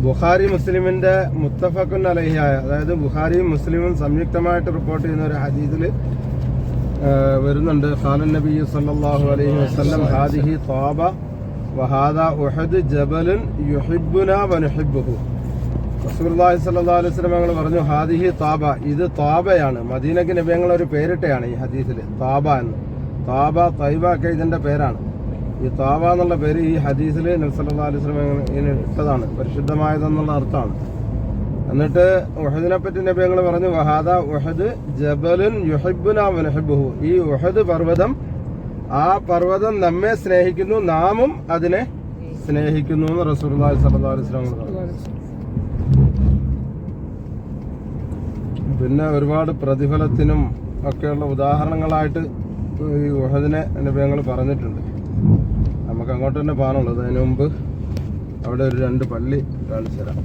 ബുഖാരി മുസ്ലിമിന്റെ മുത്തഫഖുൻ അലൈഹിയായ, അതായത് ബുഖാരിയും മുസ്ലിമും സംയുക്തമായിട്ട് റിപ്പോർട്ട് ചെയ്യുന്ന ഒരു ഹദീസിൽ വരുന്നുണ്ട്, ഖാലൻ നബി സല്ലല്ലാഹു അലൈഹി വസല്ലം ഹാദിഹി ത്വാബ വഹാദാ ഉഹദ് ജബലുൻ യുഹിബ്ബുനാ വനുഹിബ്ബുഹു. റസൂലുള്ളാഹി സ്വല്ലല്ലാഹു അലൈഹി വസല്ലം ഞങ്ങൾ പറഞ്ഞു, ഹാദിഹി ത്വാബ, ഇത് ത്വാബയാണ്. മദീനക്ക് നബി ഞങ്ങൾ ഒരു പേരിട്ടയാണ് ഈ ഹദീസിൽ, ത്വാബ എന്ന്. ത്വാബ തൈബ ഒക്കെ ഇതിന്റെ പേരാണ്. ഈ ത്വാബ എന്നുള്ള പേര് ഈ ഹദീസിൽ നബി സല്ലല്ലാഹു അലൈഹി വസല്ലം ഇതിന് ഇട്ടതാണ്, പരിശുദ്ധമായതെന്നുള്ള അർത്ഥമാണ്. എന്നിട്ട് ഉഹദിനെ പറ്റി നബി ഞങ്ങൾ പറഞ്ഞു, വഹാദ ഉഹദ് ജബലുൻ യുഹിബ്ബുനാ വനുഹിബ്ബുഹു. ഈ ഉഹദ് പർവ്വതം, ആ പർവ്വതം നമ്മെ സ്നേഹിക്കുന്നു, നാമും അതിനെ സ്നേഹിക്കുന്നു എന്ന് റസൂലുള്ളാഹി സ്വല്ലല്ലാഹു അലൈഹി വസല്ലം പറഞ്ഞു. പിന്നെ ഒരുപാട് പ്രതിഫലത്തിനും ഒക്കെയുള്ള ഉദാഹരണങ്ങളായിട്ട് ഈ ഉഹദിനെ നബി ഞങ്ങൾ പറഞ്ഞിട്ടുണ്ട്. നമുക്ക് അങ്ങോട്ട് തന്നെ പോകാനുള്ളത്. അതിന് മുമ്പ് അവിടെ ഒരു 2 പള്ളി കാണിച്ചു തരാം.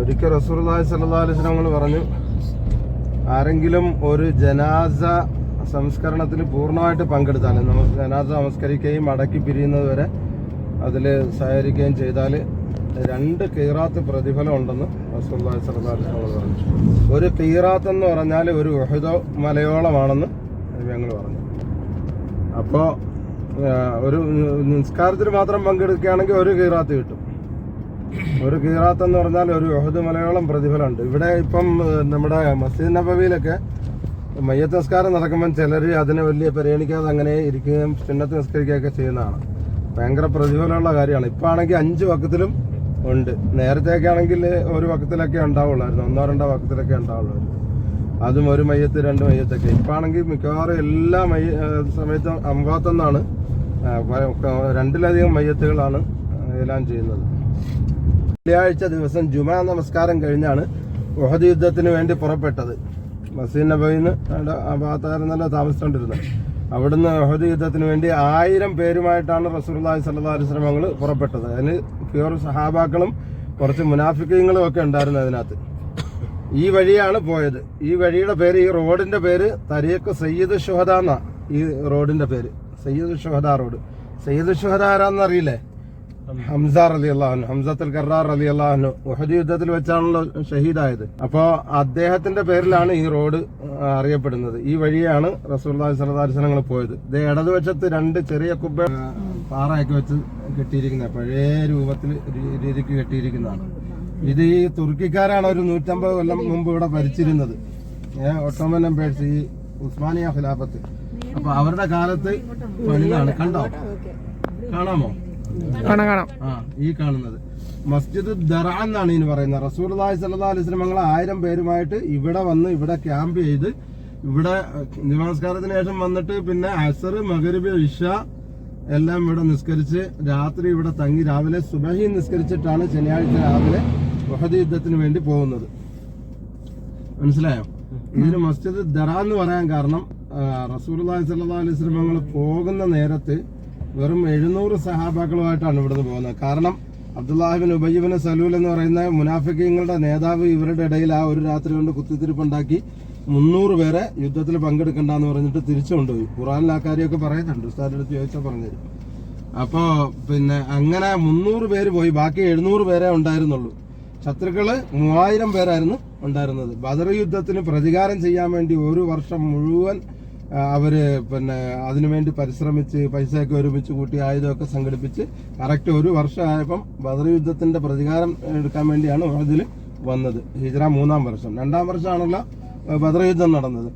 ഒരിക്കൽ റസൂലുള്ളാഹി സ്വല്ലല്ലാഹു അലൈഹി വസല്ലം പറഞ്ഞു, ആരെങ്കിലും ഒരു ജനാസ സംസ്കരണത്തിൽ പൂർണ്ണമായിട്ട് പങ്കെടുത്താൽ, നമുക്ക് ജനാസ സംസ്കരിക്കുകയും മടക്കി പിരിയുന്നത് വരെ അതിൽ സഹകരിക്കുകയും ചെയ്താൽ 2 ഖീറാത്ത് പ്രതിഫലം ഉണ്ടെന്ന് റസൂലുള്ളാഹി സ്വല്ലല്ലാഹു അലൈഹി വസല്ലം പറഞ്ഞു. ഒരു ഖീറാത്ത് എന്ന് പറഞ്ഞാൽ ഒരു ഉഹദ് മലയോളമാണെന്ന് ഞങ്ങൾ പറഞ്ഞു. അപ്പോൾ ഒരു നിസ്കാരത്തിൽ മാത്രം പങ്കെടുക്കുകയാണെങ്കിൽ 1 ഖീറാത്ത് കിട്ടും. 1 ഖീറാത്ത് എന്ന് പറഞ്ഞാൽ ഒരു ഉഹദ് മലയോളം പ്രതിഫലമുണ്ട്. ഇവിടെ ഇപ്പം നമ്മുടെ മസ്ജിദ് നബവിയിലൊക്കെ മയ്യത്ത് നിസ്കാരം നടക്കുമ്പോൾ ചിലർ അതിനെ വലിയ പരിഗണിക്കാതെ അങ്ങനെ ഇരിക്കുകയും സുന്നത്ത് നിസ്കരിക്കുകയൊക്കെ ചെയ്യുന്നതാണ്. ഭയങ്കര പ്രതിഫലമുള്ള കാര്യമാണ്. ഇപ്പം ആണെങ്കിൽ 5 വക്കത്തിലും ഉണ്ട്. നേരത്തെയൊക്കെ ആണെങ്കിൽ 1 വക്കത്തിലൊക്കെ ഉണ്ടാവുള്ളായിരുന്നു, 1-2 വക്കത്തിലൊക്കെ ഉണ്ടാവുള്ളായിരുന്നു. അതും 1 മയ്യത്ത് 2 മയ്യത്തൊക്കെ. ഇപ്പം ആണെങ്കിൽ മിക്കവാറും എല്ലാ സമയത്തും അംവാത്തെന്നാണ്, 2-ലധികം മയ്യത്തുകളാണ് എല്ലാം ചെയ്യുന്നത്. വെള്ളിയാഴ്ച ദിവസം ജുമാ നമസ്കാരം കഴിഞ്ഞാണ് ഉഹദ് യുദ്ധത്തിന് വേണ്ടി പുറപ്പെട്ടത്. മസ്ജിദ് നബവിന്ന് ആ ഭാഗത്തായിരുന്നല്ലോ താമസിച്ചുകൊണ്ടിരുന്നത്. അവിടുന്ന് ഉഹദ് യുദ്ധത്തിന് വേണ്ടി 1000 പേരുമായിട്ടാണ് റസൂലുള്ളാഹി സ്വല്ലല്ലാഹു അലൈഹി വസല്ലം പുറപ്പെട്ടത്. അതിന് പ്യൂർ സഹാബാക്കളും കുറച്ച് മുനാഫിക്കീങ്ങളും ഒക്കെ ഉണ്ടായിരുന്നു അതിനകത്ത്. ഈ വഴിയാണ് പോയത്. ഈ വഴിയുടെ പേര്, ഈ റോഡിന്റെ പേര് തരീഖ് സയ്യിദ് ഷുഹദ എന്നാ. ഈ റോഡിന്റെ പേര് സയ്യിദ് ഷുഹദ റോഡ്. സയ്യിദ് ഷുഹദ ആരാന്നറിയില്ലേ? ഹംസ റളിയല്ലാഹു അൻഹു, ഹംസത്തുൽ കർറാർ റളിയല്ലാഹു അൻഹു ഉഹദ് യുദ്ധത്തിൽ വെച്ചാണല്ലോ ഷഹീദായത്. അപ്പോൾ അദ്ദേഹത്തിന്റെ പേരിലാണ് ഈ റോഡ് അറിയപ്പെടുന്നത്. ഈ വഴിയാണ് റസൂലുള്ളാഹി സ്വല്ലല്ലാഹു അലൈഹി വസല്ലം പോയത്. ഇത് ഇടതുവശത്ത് 2 ചെറിയ കുബ്ബ പാറയൊക്കെ വെച്ച് കെട്ടിയിരിക്കുന്നത്, പഴയ രൂപത്തിൽ രീതിക്ക് കെട്ടിയിരിക്കുന്നതാണ്. ഇത് ഈ തുർക്കിക്കാരാണ് ഒരു 150 കൊല്ലം മുമ്പ് ഇവിടെ ഭരിച്ചിരുന്നത്. ഒട്ടോമൻ എംപയർസ്, ഈ ഉസ്മാനിയ ഖിലാഫത്ത്. അപ്പൊ അവരുടെ കാലത്ത് പണിതാണ്. കണ്ടോ, കാണാമോ? കാണാം. ഈ കാണുന്നത് മസ്ജിദ് ദറ എന്നാണ് ഇതിന് പറയുന്നത്. റസൂലുള്ളാഹി സ്വല്ലല്ലാഹു അലൈഹി വസല്ലം 1000 പേരുമായിട്ട് ഇവിടെ വന്ന് ഇവിടെ ക്യാമ്പ് ചെയ്ത് ഇവിടെ നമസ്കാരത്തിന് ശേഷം വന്നിട്ട് പിന്നെ അസർ, മഗ്രിബ്, ഇശ എല്ലാം ഇവിടെ നിസ്കരിച്ച് രാത്രി ഇവിടെ തങ്ങി രാവിലെ സുബഹി നിസ്കരിച്ചിട്ടാണ് ശനിയാഴ്ച രാവിലെ ഉഹദ് യുദ്ധത്തിന് വേണ്ടി പോകുന്നത്. മനസ്സിലായോ? ഇതിന് മസ്ജിദ് ദറ എന്ന് പറയാൻ കാരണം റസൂലുള്ളാഹി സ്വല്ലല്ലാഹു അലൈഹി വസല്ലം പോകുന്ന നേരത്ത് വെറും 700 സഹാബാക്കളുമായിട്ടാണ് ഇവിടുന്ന് പോകുന്നത്. കാരണം അബ്ദുല്ലാഹി ബിൻ ഉബയ്യ് ബിൻ സലൂൽ എന്ന് പറയുന്ന മുനാഫിക്കീങ്ങളുടെ നേതാവ് ഇവരുടെ ഇടയിൽ ആ ഒരു രാത്രി കൊണ്ട് കുത്തിത്തിരിപ്പുണ്ടാക്കി 300 പേരെ യുദ്ധത്തിൽ പങ്കെടുക്കണ്ടെന്ന് പറഞ്ഞിട്ട് തിരിച്ചു കൊണ്ടുപോയി. ഖുർആനിൽ ആ കാര്യമൊക്കെ പറയുന്നുണ്ട്, ഉസ്താദിന്റെ അടുത്ത് ചോദിച്ചാൽ പറഞ്ഞുതരും. അപ്പോ പിന്നെ അങ്ങനെ 300 പേര് പോയി, ബാക്കി 700 പേരെ ഉണ്ടായിരുന്നുള്ളൂ. ശത്രുക്കള് 3000 പേരായിരുന്നു ഉണ്ടായിരുന്നത്. ബദർ യുദ്ധത്തിന് പ്രതികാരം ചെയ്യാൻ വേണ്ടി 1 വർഷം മുഴുവൻ അവര് പിന്നെ അതിനുവേണ്ടി പരിശ്രമിച്ച് പൈസയൊക്കെ ഒരുമിച്ച് കൂട്ടി ആയുധമൊക്കെ സംഘടിപ്പിച്ച് കറക്റ്റ് 1 വർഷമായപ്പം ബദർ യുദ്ധത്തിന്റെ പ്രതികാരം എടുക്കാൻ വേണ്ടിയാണ് ഉഹദിൽ വന്നത്. ഹിജ്റ 3-ാം വർഷം. 2-ാം വർഷമാണല്ലോ ബദർ യുദ്ധം നടന്നത്.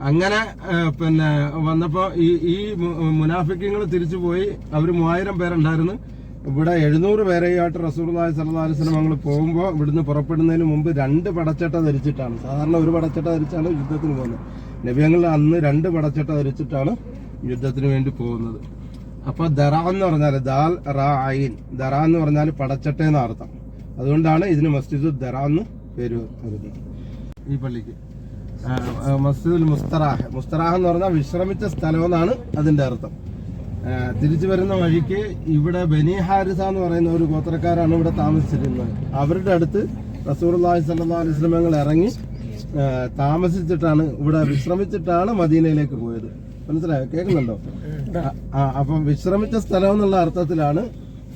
അങ്ങനെ പിന്നെ വന്നപ്പോ ഈ മുനാഫിക്കീങ്ങൾ തിരിച്ചു പോയി. അവർ 3000 പേരുണ്ടായിരുന്നു. ഇവിടെ 700 പേരെയായിട്ട് റസൂലുള്ളാഹി സ്വല്ലല്ലാഹു അലൈഹി വസല്ലം പോകുമ്പോൾ ഇവിടുന്ന് പുറപ്പെടുന്നതിന് മുമ്പ് 2 പടച്ചട്ട ധരിച്ചിട്ടാണ്. സാധാരണ 1 പടച്ചട്ട ധരിച്ചാണ് യുദ്ധത്തിന് പോകുന്നത്. നബിയങ്ങൾ അന്ന് 2 പടച്ചട്ട ധരിച്ചിട്ടാണ് യുദ്ധത്തിന് വേണ്ടി പോകുന്നത്. അപ്പൊ ദറ എന്ന് പറഞ്ഞാൽ ദാൽ റാ ഐൻ, ദറ എന്ന് പറഞ്ഞാൽ പടച്ചട്ട എന്ന അർത്ഥം. അതുകൊണ്ടാണ് ഇതിന് മസ്ജിദ് ദറ എന്ന് പേര് വരുന്നത്. ഈ പള്ളിക്ക് മസ്ജിദുൽ മുസ്തറാഹ്, മുസ്തറാഹ് എന്ന് പറഞ്ഞാൽ വിശ്രമിച്ച സ്ഥലം എന്നാണ് അതിന്റെ അർത്ഥം. തിരിച്ചു വരുന്ന വഴിക്ക് ഇവിടെ ബനി ഹാരിസ എന്ന് പറയുന്ന ഒരു ഗോത്രക്കാരാണ് ഇവിടെ താമസിച്ചിരുന്നത്. അവരുടെ അടുത്ത് റസൂലുള്ളാഹി സ്വല്ലല്ലാഹു അലൈഹി വസല്ലം ഇറങ്ങി താമസിച്ചിട്ടാണ്, ഇവിടെ വിശ്രമിച്ചിട്ടാണ് മദീനയിലേക്ക് പോയത്. മനസ്സിലായോ? കേൾക്കുന്നുണ്ടോ? അപ്പം വിശ്രമിച്ച സ്ഥലം എന്നുള്ള അർത്ഥത്തിലാണ്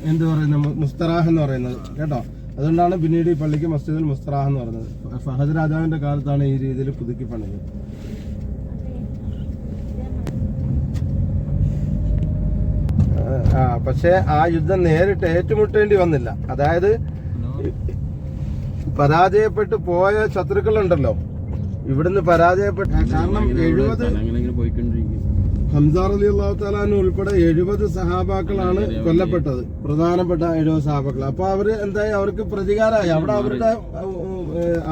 എന്ത് പറയുന്നത്, മുസ്തറാഹ് എന്ന് പറയുന്നത് കേട്ടോ. അതുകൊണ്ടാണ് പിന്നീട് ഈ പള്ളിക്ക് മസ്ജിദുൽ മുസ്തറാഹ് എന്ന് പറയുന്നത്. ഫഹദ് രാജാവിന്റെ കാലത്താണ് ഈ രീതിയിൽ പുതുക്കി പണിത്. പക്ഷെ ആ യുദ്ധം നേരിട്ട് ഏറ്റുമുട്ടേണ്ടി വന്നില്ല. അതായത് പരാജയപ്പെട്ടു പോയ ശത്രുക്കളുണ്ടല്ലോ, ഇവിടുന്ന് പരാജയപ്പെട്ട, കാരണം 70 ഹംസ റളിയല്ലാഹു തആല അൻഹു ഉൾപ്പെടെ 70 സഹാബാക്കളാണ് കൊല്ലപ്പെട്ടത്, പ്രധാനപ്പെട്ട 70 സഹാബാക്കൾ. അപ്പൊ അവര് എന്തായി, അവർക്ക് പ്രതികാരമായി. അവിടെ അവരുടെ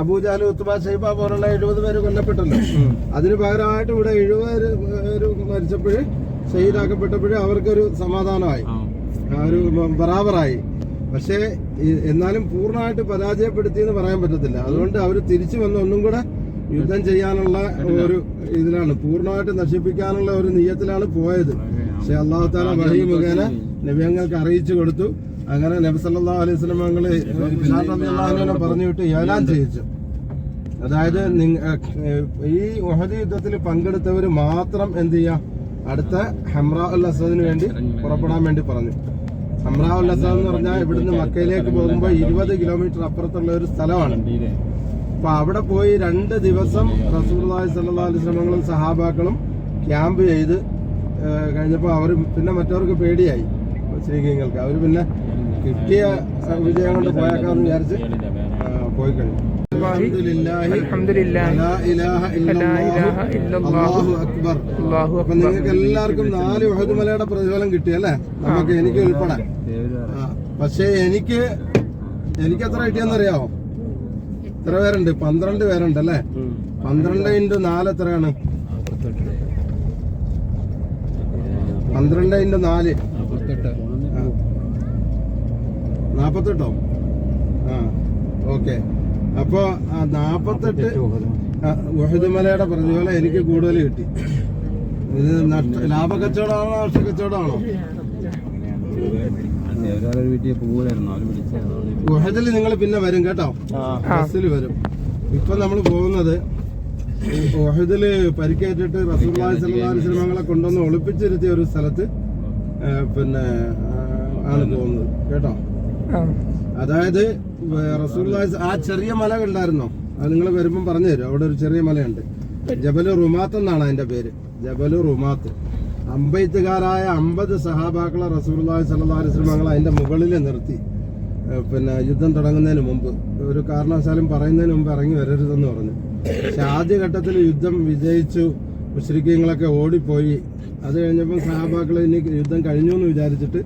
അബൂജഹൽ, ഉത്ബ, ഷൈബ പോലുള്ള 70 പേര് കൊല്ലപ്പെട്ടല്ലോ. അതിന് പകരമായിട്ട് ഇവിടെ 70 പേര് മരിച്ചപ്പോഴ്, ഷഹീദാക്കപ്പെട്ടപ്പോഴേ അവർക്കൊരു സമാധാനമായി, ഒരു ബറാബറായി. പക്ഷേ എന്നാലും പൂർണ്ണമായിട്ട് പരാജയപ്പെടുത്തി എന്ന് പറയാൻ പറ്റത്തില്ല. അതുകൊണ്ട് അവർ തിരിച്ചു വന്ന് ഒന്നും കൂടെ യുദ്ധം ചെയ്യാനുള്ള ഒരു ഇതിലാണ്, പൂർണ്ണമായിട്ട് നശിപ്പിക്കാനുള്ള ഒരു നിയ്യത്തിലാണ് പോയത്. പക്ഷെ അല്ലാഹു തആല വഹി മുഖേന നബിയങ്ങൾക്ക് അറിയിച്ചു കൊടുത്തു. അങ്ങനെ നബി സല്ലല്ലാഹു അലൈഹി വസല്ലം ഞങ്ങള് ബിലാൽ റളിയല്ലാഹു അൻഹുവിനെ പറഞ്ഞു വിട്ട് ഏലാൻ ചെയ്യിച്ചു. അതായത് ഈ ഉഹദ് യുദ്ധത്തിൽ പങ്കെടുത്തവർ മാത്രം എന്ത് ചെയ്യാം, അടുത്ത ഹംറാ ഉൽ അസ്വദിന് വേണ്ടി പുറപ്പെടാൻ വേണ്ടി പറഞ്ഞു. ഹംറാ ഉൽ അസ്വദ് എന്ന് പറഞ്ഞാൽ ഇവിടുന്ന് മക്കയിലേക്ക് പോകുമ്പോൾ 20 കിലോമീറ്റർ അപ്പുറത്തുള്ള ഒരു സ്ഥലമാണ്. അപ്പൊ അവിടെ പോയി 2 ദിവസം റസൂലുള്ളാഹി സ്വല്ലല്ലാഹു അലൈഹി വസല്ലം സഹാബാക്കളും ക്യാമ്പ് ചെയ്ത് കഴിഞ്ഞപ്പോൾ അവർ പിന്നെ മറ്റവർക്ക് പേടിയായി, മുസ്ലിങ്ങൾക്ക്. അവർ പിന്നെ കിട്ടിയ വിജയം കൊണ്ട് പോയേക്കാന്ന് വിചാരിച്ച് പോയി കഴിഞ്ഞു. അപ്പൊ നിങ്ങൾക്ക് എല്ലാവർക്കും 4 ഉഹദ് മലയുടെ പ്രതിഫലം കിട്ടിയല്ലേ, നമുക്ക്, എനിക്ക് ഉൾപ്പെടെ. പക്ഷെ എനിക്ക് എത്ര കിട്ടിയെന്നറിയാമോ? എത്ര പേരുണ്ട്? 12 പേരുണ്ട് അല്ലേ? 12 × 4 എത്രയാണ്? 12 × 4 48. ഓക്കെ. അപ്പൊ 48 ഉഹദ് മലയുടെ പ്രതിഫലം എനിക്ക് കൂടുതൽ കിട്ടി. ഇത് ലാഭക്കച്ചവടമാണോ നഷ്ടക്കച്ചവടമാണോ? ഉഹദിൽ നിങ്ങൾ പിന്നെ വരും കേട്ടോ, ബസ്സിൽ വരും. ഇപ്പൊ നമ്മൾ പോകുന്നത് ഉഹദില് പരിക്കേറ്റിട്ട് റസൂലുള്ളാഹി സ്വല്ലല്ലാഹു അലൈഹി വസല്ലം ഞങ്ങളെ കൊണ്ടുവന്ന് ഒളിപ്പിച്ചിരുത്തിയ ഒരു സ്ഥലത്ത് പിന്നെ ആണ് പോകുന്നത് കേട്ടോ. അതായത് റസൂലുള്ളാഹി, ആ ചെറിയ മല കണ്ടായിരുന്നോ? അത് നിങ്ങൾ വരുമ്പം പറഞ്ഞു തരും. അവിടെ ഒരു ചെറിയ മലയുണ്ട്, ജബലു റുമാത്ത് എന്നാണ് അതിന്റെ പേര്, ജബലു റുമാത്ത്. അമ്പെയ്ത്തുകാരായ 50 സഹാബാക്കളെ റസൂലുള്ളാഹി സ്വല്ലല്ലാഹു അലൈഹി വസല്ലം ഞങ്ങൾ അതിന്റെ മുകളിൽ നിർത്തി. പിന്നെ യുദ്ധം തുടങ്ങുന്നതിന് മുമ്പ്, ഒരു കാരണവശാലും പറയുന്നതിന് മുമ്പ് ഇറങ്ങി വരരുതെന്ന് പറഞ്ഞു. പക്ഷെ ആദ്യഘട്ടത്തിൽ യുദ്ധം വിജയിച്ചു, മുശ്രിക്കീങ്ങളൊക്കെ ഓടിപ്പോയി. അത് കഴിഞ്ഞപ്പോൾ സഹാബാക്കൾ ഇനി യുദ്ധം കഴിഞ്ഞു എന്ന് വിചാരിച്ചിട്ട്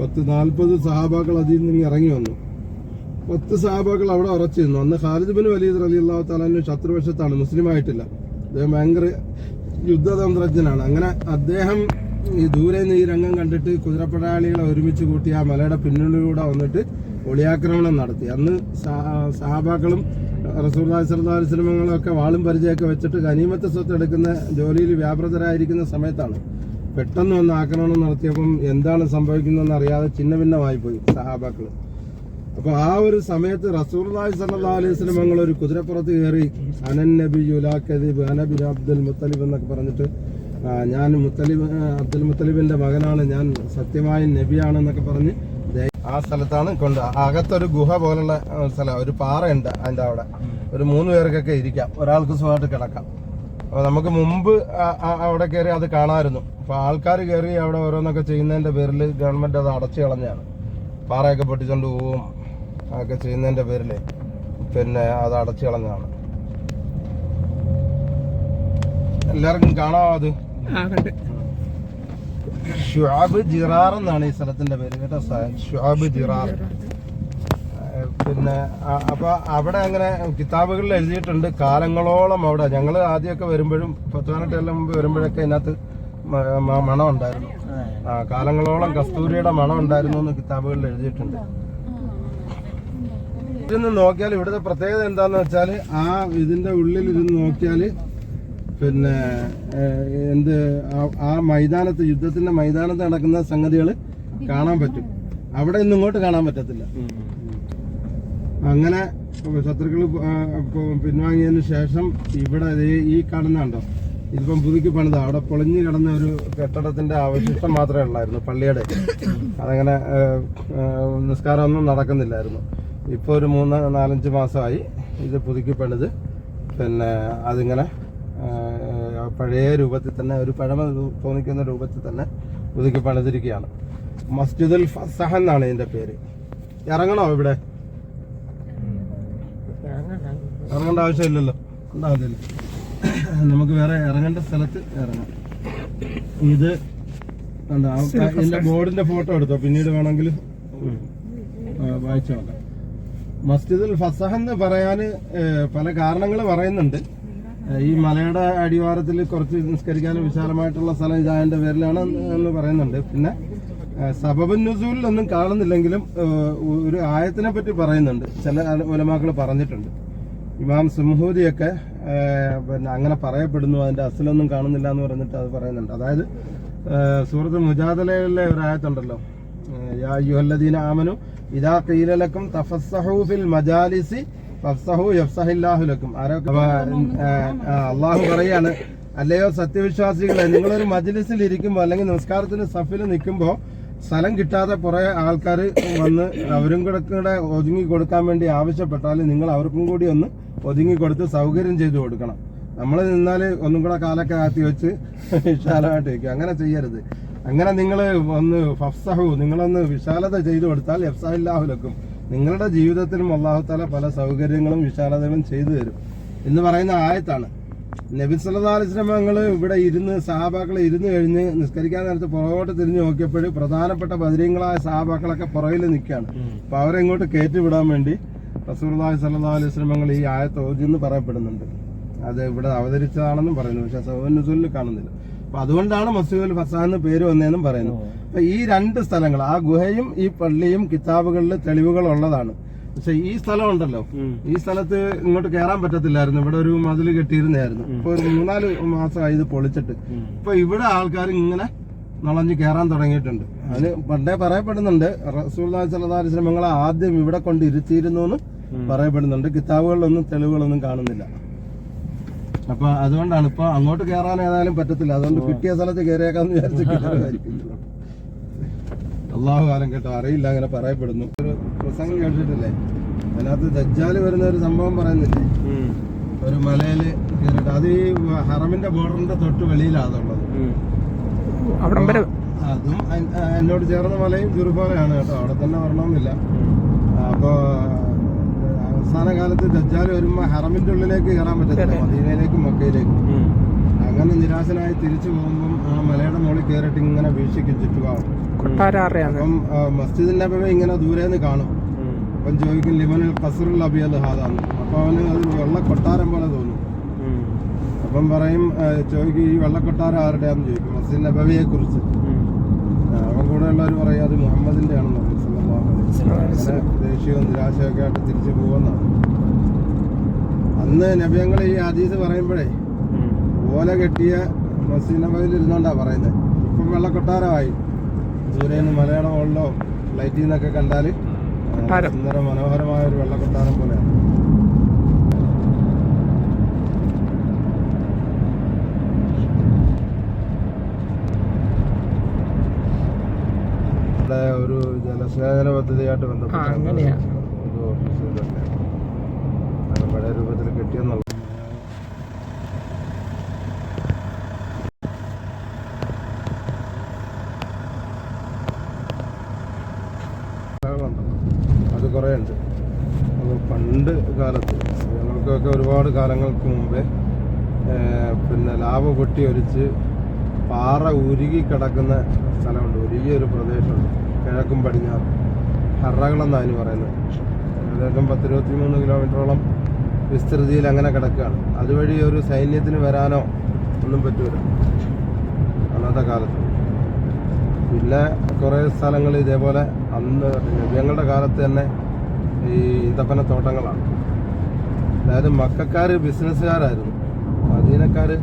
40 സഹാബാക്കൾ അതിൽ നിന്ന് ഇറങ്ങി വന്നു. 10 സഹാബാക്കൾ അവിടെ ഉറച്ചിരുന്നു. അന്ന് ഖാലിദ് ബിൻ വലീദ് റളിയല്ലാഹു തആല അൻഹു ശത്രുപക്ഷത്താണ്, മുസ്ലിം ആയിട്ടില്ല. അദ്ദേഹം ഭയങ്കര യുദ്ധതന്ത്രജ്ഞനാണ്. അങ്ങനെ അദ്ദേഹം ഈ ദൂരെ നിന്ന് ഈ രംഗം കണ്ടിട്ട് കുതിരപ്പടയാളികളെ ഒരുമിച്ച് കൂട്ടി ആ മലയുടെ പിന്നിലൂടെ വന്നിട്ട് ഒളിയാക്രമണം നടത്തി. അന്ന് സഹാബാക്കളും റസൂലുള്ളാഹി സ്വല്ലല്ലാഹു അലൈഹി വസല്ലം ഒക്കെ വാളും പരിചയമൊക്കെ വെച്ചിട്ട് ഗനീമത്ത് സ്വത്ത് എടുക്കുന്ന ജോലിയിൽ വ്യാപൃതരായിരിക്കുന്ന സമയത്താണ് പെട്ടെന്ന് വന്ന് ആക്രമണം നടത്തിയപ്പം എന്താണ് സംഭവിക്കുന്നതെന്ന് അറിയാതെ ചിന്ന ഭിന്നമായി പോയി സഹാബാക്കൾ. അപ്പൊ ആ ഒരു സമയത്ത് റസൂലുള്ളാഹി സ്വല്ലല്ലാഹു അലൈഹി വസല്ലം ഒരു കുതിരപ്പുറത്ത് കയറി അനൻ നബിയു ലാ കദിബ് അന ബിൻ അബ്ദുൽ മുത്തലിബ് എന്നൊക്കെ പറഞ്ഞിട്ട്, ഞാൻ അബ്ദുൽ മുത്തലിബിന്റെ മകനാണ്, ഞാൻ സത്യമായ നബിയാണെന്നൊക്കെ പറഞ്ഞ് ആ സ്ഥലത്താണ് കൊണ്ട്, അകത്തൊരു ഗുഹ പോലുള്ള സ്ഥലം, ഒരു പാറയുണ്ട് അതിന്റെ അവിടെ. ഒരു 3 പേർക്കൊക്കെ ഇരിക്കാം, ഒരാൾക്ക് സുഖമായിട്ട് കിടക്കാം. അപ്പൊ നമുക്ക് മുമ്പ് അവിടെ കയറി അത് കാണാമായിരുന്നു. അപ്പൊ ആൾക്കാർ കയറി അവിടെ ഓരോന്നൊക്കെ ചെയ്യുന്നതിന്റെ പേരിൽ ഗവൺമെന്റ് അത് അടച്ചു കളഞ്ഞാണ്. പാറയൊക്കെ പൊട്ടിച്ചോണ്ട് പോവും ഒക്കെ ചെയ്യുന്നതിന്റെ പേരില് പിന്നെ അത് അടച്ചു കളഞ്ഞാണ്. എല്ലാവർക്കും കാണാമോ അത്? ഷുആബ് ജിറാർ എന്നാണ് ഈ സ്ഥലത്തിന്റെ പേര് കേട്ടോ, ഷുആബ് ജിറാർ. പിന്നെ അപ്പൊ അവിടെ അങ്ങനെ കിതാബുകളിൽ എഴുതിയിട്ടുണ്ട് കാലങ്ങളോളം അവിടെ. ഞങ്ങൾ ആദ്യമൊക്കെ വരുമ്പോഴും 18 കൊല്ലം മുമ്പ് വരുമ്പോഴൊക്കെ ഇതിനകത്ത് മണം ഉണ്ടായിരുന്നു. കാലങ്ങളോളം കസ്തൂരിയുടെ മണം ഉണ്ടായിരുന്നു എന്ന് കിതാബുകളിൽ എഴുതിയിട്ടുണ്ട്. ഇരുന്ന് നോക്കിയാൽ ഇവിടുത്തെ പ്രത്യേകത എന്താന്ന് വെച്ചാൽ, ആ ഇതിന്റെ ഉള്ളിൽ ഇരുന്ന് നോക്കിയാല് പിന്നെ ആ മൈതാനത്ത്, യുദ്ധത്തിന്റെ മൈതാനത്ത് നടക്കുന്ന സംഗതികൾ കാണാൻ പറ്റും. അവിടെ ഇന്നും ഇങ്ങോട്ട് കാണാൻ പറ്റത്തില്ല. അങ്ങനെ ശത്രുക്കൾ പിൻവാങ്ങിയതിന് ശേഷം ഇവിടെ ഈ കാണുന്നുണ്ടോ, ഇതിപ്പം പുതുക്കി പണിത അവിടെ പൊളിഞ്ഞു കിടന്ന ഒരു കെട്ടിടത്തിന്റെ അവശിഷ്ടം മാത്രമേ ഉള്ളായിരുന്നു പള്ളിയുടെ. അതങ്ങനെ നിസ്കാരമൊന്നും നടക്കുന്നില്ലായിരുന്നു. ഇപ്പോൾ ഒരു 3-4-5 മാസമായി ഇത് പുതുക്കി പണിത്. പിന്നെ അതിങ്ങനെ പഴയ രൂപത്തിൽ തന്നെ, ഒരു പഴമ തോന്നിക്കുന്ന രൂപത്തിൽ തന്നെ പുതുക്കി പണിതിരിക്കുകയാണ്. മസ്ജിദുൽ ഫസഹ എന്നാണ് ഇതിന്റെ പേര്. ഇറങ്ങണോ ഇവിടെ? ഇറങ്ങേണ്ട ആവശ്യമില്ലല്ലോ, ഉണ്ടാവില്ല. നമുക്ക് വേറെ ഇറങ്ങേണ്ട സ്ഥലത്ത് ഇറങ്ങാം. ഇത് ഇതിന്റെ ബോർഡിന്റെ ഫോട്ടോ എടുത്തോ, പിന്നീട് വേണമെങ്കിൽ വായിച്ചു നോക്കാം. മസ്ജിദുൽ ഫസഹ എന്ന് പറയാന് പല കാരണങ്ങൾ പറയുന്നുണ്ട്. ഈ മലയുടെ അടിവാരത്തിൽ കുറച്ച് നിസ്കരിക്കാനും വിശാലമായിട്ടുള്ള സ്ഥലം ഇതായതിന്റെ പേരിലാണ് എന്ന് പറയുന്നുണ്ട്. പിന്നെ സബബുൻ നുസൂലിലൊന്നും കാണുന്നില്ലെങ്കിലും ഒരു ആയത്തിനെ പറ്റി പറയുന്നുണ്ട്, ചില ഉലമാക്കൾ പറഞ്ഞിട്ടുണ്ട്. ഇമാം സുംഹൂദിയൊക്കെ പിന്നെ അങ്ങനെ പറയപ്പെടുന്നു, അതിന്റെ അസലൊന്നും കാണുന്നില്ല എന്ന് പറഞ്ഞിട്ട് അത് പറയുന്നുണ്ട്. അതായത് സൂറത്ത് മുജാദലയിലെ ഒരു ആയത്തുണ്ടല്ലോ, യാ അയ്യുഹല്ലദീന ആമനു ഇദാ ഖീല ലക്കും തഫസ്സഹു ഫിൽ മജാലിസി ഫഫ്സഹു യഫ്സഹില്ലാഹു ലക്കും. അള്ളാഹു പറയാണ്, അല്ലയോ സത്യവിശ്വാസികളെ, നിങ്ങളൊരു മജ്ലിസിൽ ഇരിക്കുമ്പോൾ അല്ലെങ്കിൽ നമസ്കാരത്തിന് സഫിൽ നിൽക്കുമ്പോൾ സ്ഥലം കിട്ടാതെ കുറെ ആൾക്കാർ വന്ന് അവരും കൂടെ ഒതുങ്ങി കൊടുക്കാൻ വേണ്ടി ആവശ്യപ്പെട്ടാൽ നിങ്ങൾ അവർക്കും കൂടി ഒന്ന് ഒതുങ്ങി കൊടുത്ത് സൗകര്യം ചെയ്തു കൊടുക്കണം. നമ്മൾ നിന്നാൽ ഒന്നും കൂടെ കാലൊക്കെ ആത്തി വെച്ച് വിശാലമായിട്ട് വയ്ക്കും. അങ്ങനെ ചെയ്യരുത്. അങ്ങനെ നിങ്ങൾ ഒന്ന് ഫഫ്സഹു, നിങ്ങളൊന്ന് വിശാലത ചെയ്തു കൊടുത്താൽ യഫ്സഹില്ലാഹു ലക്കും, നിങ്ങളുടെ ജീവിതത്തിലും അല്ലാഹു തആല പല സൗകര്യങ്ങളും വിശാലതകളും ചെയ്തു തരും എന്ന് പറയുന്ന ആയത്താണ്. നബി സല്ലല്ലാഹു അലൈഹി വസല്ലം ഞങ്ങൾ ഇവിടെ ഇരുന്ന് സഹാബാക്കൾ ഇരുന്ന് കഴിഞ്ഞ് നിസ്കരിക്കാൻ നേരത്ത് പുറകോട്ട് തിരിഞ്ഞു നോക്കിയപ്പോൾ പ്രധാനപ്പെട്ട ബദരീങ്ങളായ സഹാബാക്കളൊക്കെ പുറകിൽ നിൽക്കുകയാണ്. അപ്പൊ അവരെ ഇങ്ങോട്ട് കയറ്റി വിടാൻ വേണ്ടി റസൂലുള്ളാഹി സ്വല്ലല്ലാഹു അലൈഹി വസല്ലം ഞങ്ങൾ ഈ ആയത്ത് ഓതിയെന്ന് പറയപ്പെടുന്നുണ്ട്. അത് ഇവിടെ അവതരിച്ചതാണെന്നും പറയുന്നു, പക്ഷെ സബബുൻ നുസൂലിൽ കാണുന്നില്ല. അപ്പൊ അതുകൊണ്ടാണ് മസ്ജിദുൽ ഫസഹ എന്ന് പേര് വന്നതെന്നും പറയുന്നു. അപ്പൊ ഈ 2 സ്ഥലങ്ങൾ, ആ ഗുഹയും ഈ പള്ളിയും കിതാബുകളിൽ തെളിവുകൾ ഉള്ളതാണ്. പക്ഷെ ഈ സ്ഥലം ഉണ്ടല്ലോ, ഈ സ്ഥലത്ത് ഇങ്ങോട്ട് കയറാൻ പറ്റത്തില്ലായിരുന്നു. ഇവിടെ ഒരു മതിൽ കെട്ടിയിരുന്നായിരുന്നു. ഇപ്പൊ ഒരു 3-4 മാസമായി ഇത് പൊളിച്ചിട്ട്. ഇപ്പൊ ഇവിടെ ആൾക്കാർ ഇങ്ങനെ നുളഞ്ഞ് കയറാൻ തുടങ്ങിയിട്ടുണ്ട്. അതിന് പണ്ടേ പറയപ്പെടുന്നുണ്ട്, റസൂലുള്ളാഹി സ്വല്ലല്ലാഹു അലൈഹി വസല്ലം ഞങ്ങളെ ആദ്യം ഇവിടെ കൊണ്ട് ഇരുത്തിയിരുന്നു എന്ന് പറയപ്പെടുന്നുണ്ട്. കിതാബുകളിലൊന്നും തെളിവുകളൊന്നും കാണുന്നില്ല. അപ്പൊ അതുകൊണ്ടാണ് ഇപ്പൊ അങ്ങോട്ട് കയറാൻ ഏതായാലും പറ്റത്തില്ല. അതുകൊണ്ട് കിട്ടിയ സ്ഥലത്ത് കയറിയേക്കാന്ന് വിചാരിച്ചിട്ടില്ല. അള്ളാഹു കാലം കേട്ടോ, അറിയില്ല, അങ്ങനെ പറയപ്പെടുന്നു. ഒരു പ്രസംഗം കേട്ടിട്ടില്ലേ, അതിനകത്ത് ദജ്ജാല് വരുന്ന ഒരു സംഭവം പറയുന്നില്ലേ, ഒരു മലയില് കയറിയിട്ട്, അത് ഈ ഹറമിന്റെ ബോർഡറിന്റെ തൊട്ട് വെളിയിലാണ് അതുള്ളത്. അതും എന്നോട് ചേർന്ന മലയും ദുർബലയാണ് കേട്ടോ, അവിടെ തന്നെ വരണമെന്നില്ല. അപ്പൊ അവസാന കാലത്ത് ദജ്ജാൽ വരുമ്പോ ഹറമിന്റെ ഉള്ളിലേക്ക് കയറാൻ പറ്റത്തില്ല, മദീനയിലേക്കും മക്കയിലേക്കും. അങ്ങനെ നിരാശനായി തിരിച്ചു പോകുമ്പം ആ മലയുടെ മുകളിൽ കയറിയിട്ട് ഇങ്ങനെ വീക്ഷിക്കും ചുറ്റുപാടും. അപ്പം മസ്ജിദ് നബവി ഇങ്ങനെ ദൂരേന്ന് കാണും. അപ്പം ചോദിക്കും ലിമനുൽ ഖസ്റുൽ അബിയദ് ഹാദാന്ന്. അപ്പൊ അവന് അത് വെള്ള കൊട്ടാരം പോലെ തോന്നും. അപ്പം പറയും, ചോദിക്കും ഈ വെള്ളക്കൊട്ടാരം ആരുടെയാന്ന് ചോദിക്കും, മസ്ജിദ് നബവിയെ കുറിച്ച്. അവൻ കൂടെയുള്ളവർ പറയും അത് മുഹമ്മദിന്റെ ആണെന്ന് പറയും. അങ്ങനെ ദേഷ്യവും നിരാശയൊക്കെ ആയിട്ട് തിരിച്ചു പോകുന്നതാണ്. അന്ന് നബിയങ്ങൾ ഈ ഹദീസ് പറയുമ്പോഴേ ഓല കെട്ടിയ മസ്ജിദ് നബവിയിൽ ഇരുന്നോണ്ടാ പറയുന്നത്. ഇപ്പം വെള്ളക്കൊട്ടാരമായി. ദൂരേന്ന് മലയാളം മുകളിലോ ലൈറ്റിൽ നിന്നൊക്കെ കണ്ടാൽ സുന്ദര മനോഹരമായ ഒരു വെള്ളക്കൊട്ടാരം പോലെയാണ്. ഒരു ജലസേചന പദ്ധതിയായിട്ട് ബന്ധപ്പെട്ട ഒരു ഓഫീസ് പഴയ രൂപത്തിൽ കെട്ടിയെന്നുള്ള അത് കുറേ ഉണ്ട്. അപ്പോൾ പണ്ട് കാലത്ത് ഞങ്ങൾക്കൊക്കെ ഒരുപാട് കാലങ്ങൾക്ക് മുമ്പേ പിന്നെ ലാവ പൊട്ടി ഒലിച്ച് പാറ ഉരുകി കിടക്കുന്ന സ്ഥലമുണ്ട്, ഉരുകിയൊരു പ്രദേശമുണ്ട് കിഴക്കും പടിഞ്ഞാറും. ഹറകളെന്നാണ് അതിന് പറയുന്നത്. ഏകദേശം 10-23 കിലോമീറ്ററോളം വിസ്തൃതിയിൽ അങ്ങനെ കിടക്കുകയാണ്. അതുവഴി ഒരു സൈന്യത്തിന് വരാനോ ഒന്നും പറ്റൂല അന്നത്തെ കാലത്ത്. പിന്നെ കുറേ സ്ഥലങ്ങൾ ഇതേപോലെ അന്ന് നബിയങ്ങളുടെ കാലത്ത് തന്നെ ഈ ഈന്തപ്പനത്തോട്ടങ്ങളാണ്. അതായത് മക്കക്കാര് ബിസിനസ്സുകാരായിരുന്നു, മദീനക്കാര്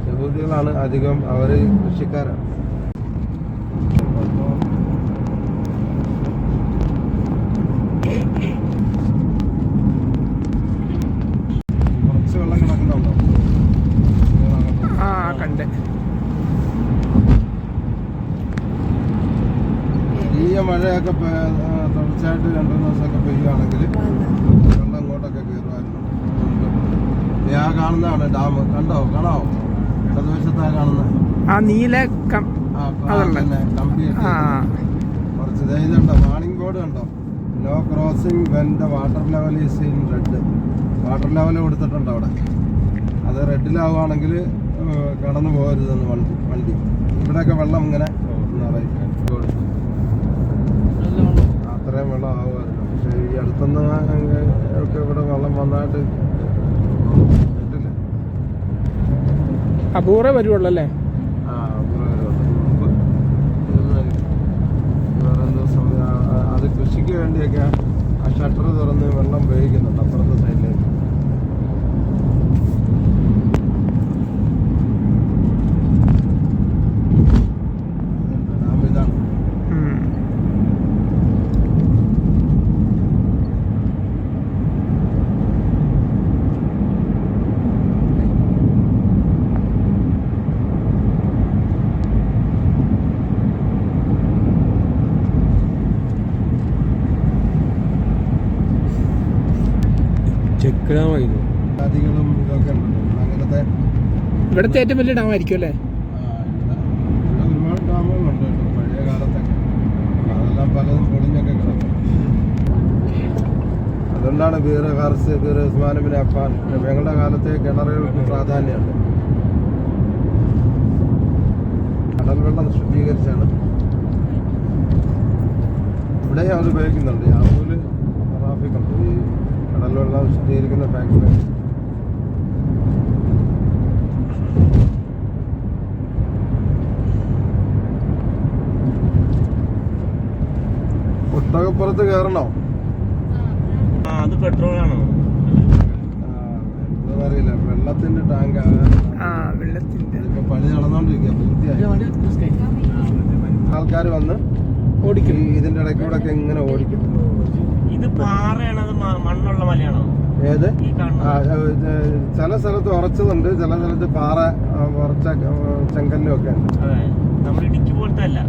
യഹൂദികളാണ് അധികം, അവർ കൃഷിക്കാരാണ്. വലിയ മഴയൊക്കെ തുടർച്ചയായിട്ട് 2 ദിവസമൊക്കെ പെയ്യുകയാണെങ്കിൽ വെള്ളം അങ്ങോട്ടൊക്കെ കയറുമായിരുന്നു. ആ കാണുന്നതാണ് ഡാം. കാണാവോ? ഇടതുവശത്താ കാണുന്നത് ആ നീല കമ്പിയൊക്കെ കുറച്ച് ഇതുണ്ടോ, വാണിംഗ് ബോർഡ് കണ്ടോ? No crossing when the water level is in red. Water level കൊടുത്തിട്ടുണ്ട് അവിടെ. അത് റെഡിലാവുകയാണെങ്കിൽ കടന്നു പോകരുതെന്ന് വണ്ടി. ഇവിടെയൊക്കെ വെള്ളം ഇങ്ങനെ അത്രയും വെള്ളം ആവുമായിരുന്നു. പക്ഷെ ഈ അടുത്തൊന്നും ഒക്കെ ഇവിടെ വെള്ളം വന്നായിട്ട് കേട്ടില്ല. അപൂർവ വരുവുള്ളൂ അല്ലേ? അത് കൃഷിക്ക് വേണ്ടിയൊക്കെ ആ ഷട്ടർ തുറന്ന് വെള്ളം ഉപയോഗിക്കുന്നുണ്ട് അപ്പുറത്തെ സൈഡിലേക്ക്. ഡാം ഇതാണ്. നദികളും ഇതൊക്കെ ഉണ്ടല്ലോ അങ്ങനത്തെ. ഇവിടുത്തെ ഏറ്റവും വലിയ ഡാം ആയിരിക്കും അല്ലേ? ഇവിടെ ഒരുപാട് ഡാമുകളുണ്ട് കേട്ടോ പഴയ കാലത്തൊക്കെ. അതെല്ലാം പലതും പൊളിഞ്ഞൊക്കെ കിടക്കും. അതുകൊണ്ടാണ് ബീർ ഉസ്മാൻ ബിൻ അഫ്ഫാൻ ഞങ്ങളുടെ കാലത്തെ കിണറുകൾക്ക് പ്രാധാന്യമുണ്ട്. കടൽ വെള്ളം ശുദ്ധീകരിച്ചാണ് ഇവിടെ അവർ ഉപയോഗിക്കുന്നുണ്ട്. യാവൂല് ട്രാഫിക്കുണ്ട് ഈ കടൽ വെള്ളം ശുദ്ധീകരിക്കുന്ന ഫാക്ടറി. ഒട്ടകപ്പുറത്ത് കയറണോ? അത് പെട്രോളാണോ? അറിയില്ല. വെള്ളത്തിന്റെ ടാങ്ക് ഇപ്പൊ പണി നടന്നോണ്ടിരിക്കുക. പൂർത്തിയായി. ആൾക്കാർ വന്ന് ഓടിക്കും. ഇതിന്റെ ഇടയ്ക്കൂടെ ഒക്കെ ഇങ്ങനെ ഓടിക്കും. ഇത് പാറയാണോ അത് മണ്ണുള്ള മലയാണോ? ഏത്? ചില സ്ഥലത്ത് ഉറച്ചതുണ്ട്, ചില സ്ഥലത്ത് പാറ ഉറച്ച ചെങ്കല്ലും ഒക്കെ ഉണ്ട്. ഇടുക്കി പോലത്തെ അല്ല.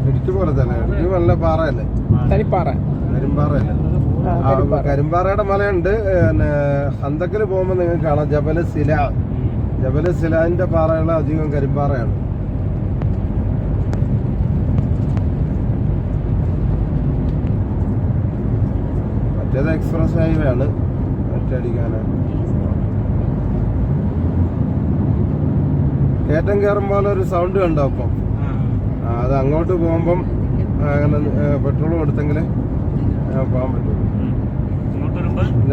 ഇടുക്കി പോലത്തെ അല്ല. ഇടുക്കി നല്ല പാറയല്ലേ? കരിമ്പാറയല്ലേ? കരിമ്പാറയുടെ മലയുണ്ട്. പിന്നെ ഹന്തക്കിൽ പോകുമ്പോൾ നിങ്ങൾക്ക് കാണാം ജബൽ സിലാന്റെ പാറകൾ അധികം കരിമ്പാറയാണ്. മറ്റേത് എക്സ്പ്രസ് ഹൈവേ ആണ്. ഒറ്റയടിക്കാനാണ്. കയറ്റം കയറുമ്പോൾ ഒരു സൗണ്ട് കണ്ടോ? അപ്പം അത് അങ്ങോട്ട് പോകുമ്പം അങ്ങനെ പെട്രോൾ കൊടുത്തെങ്കിൽ പോകാൻ പറ്റും.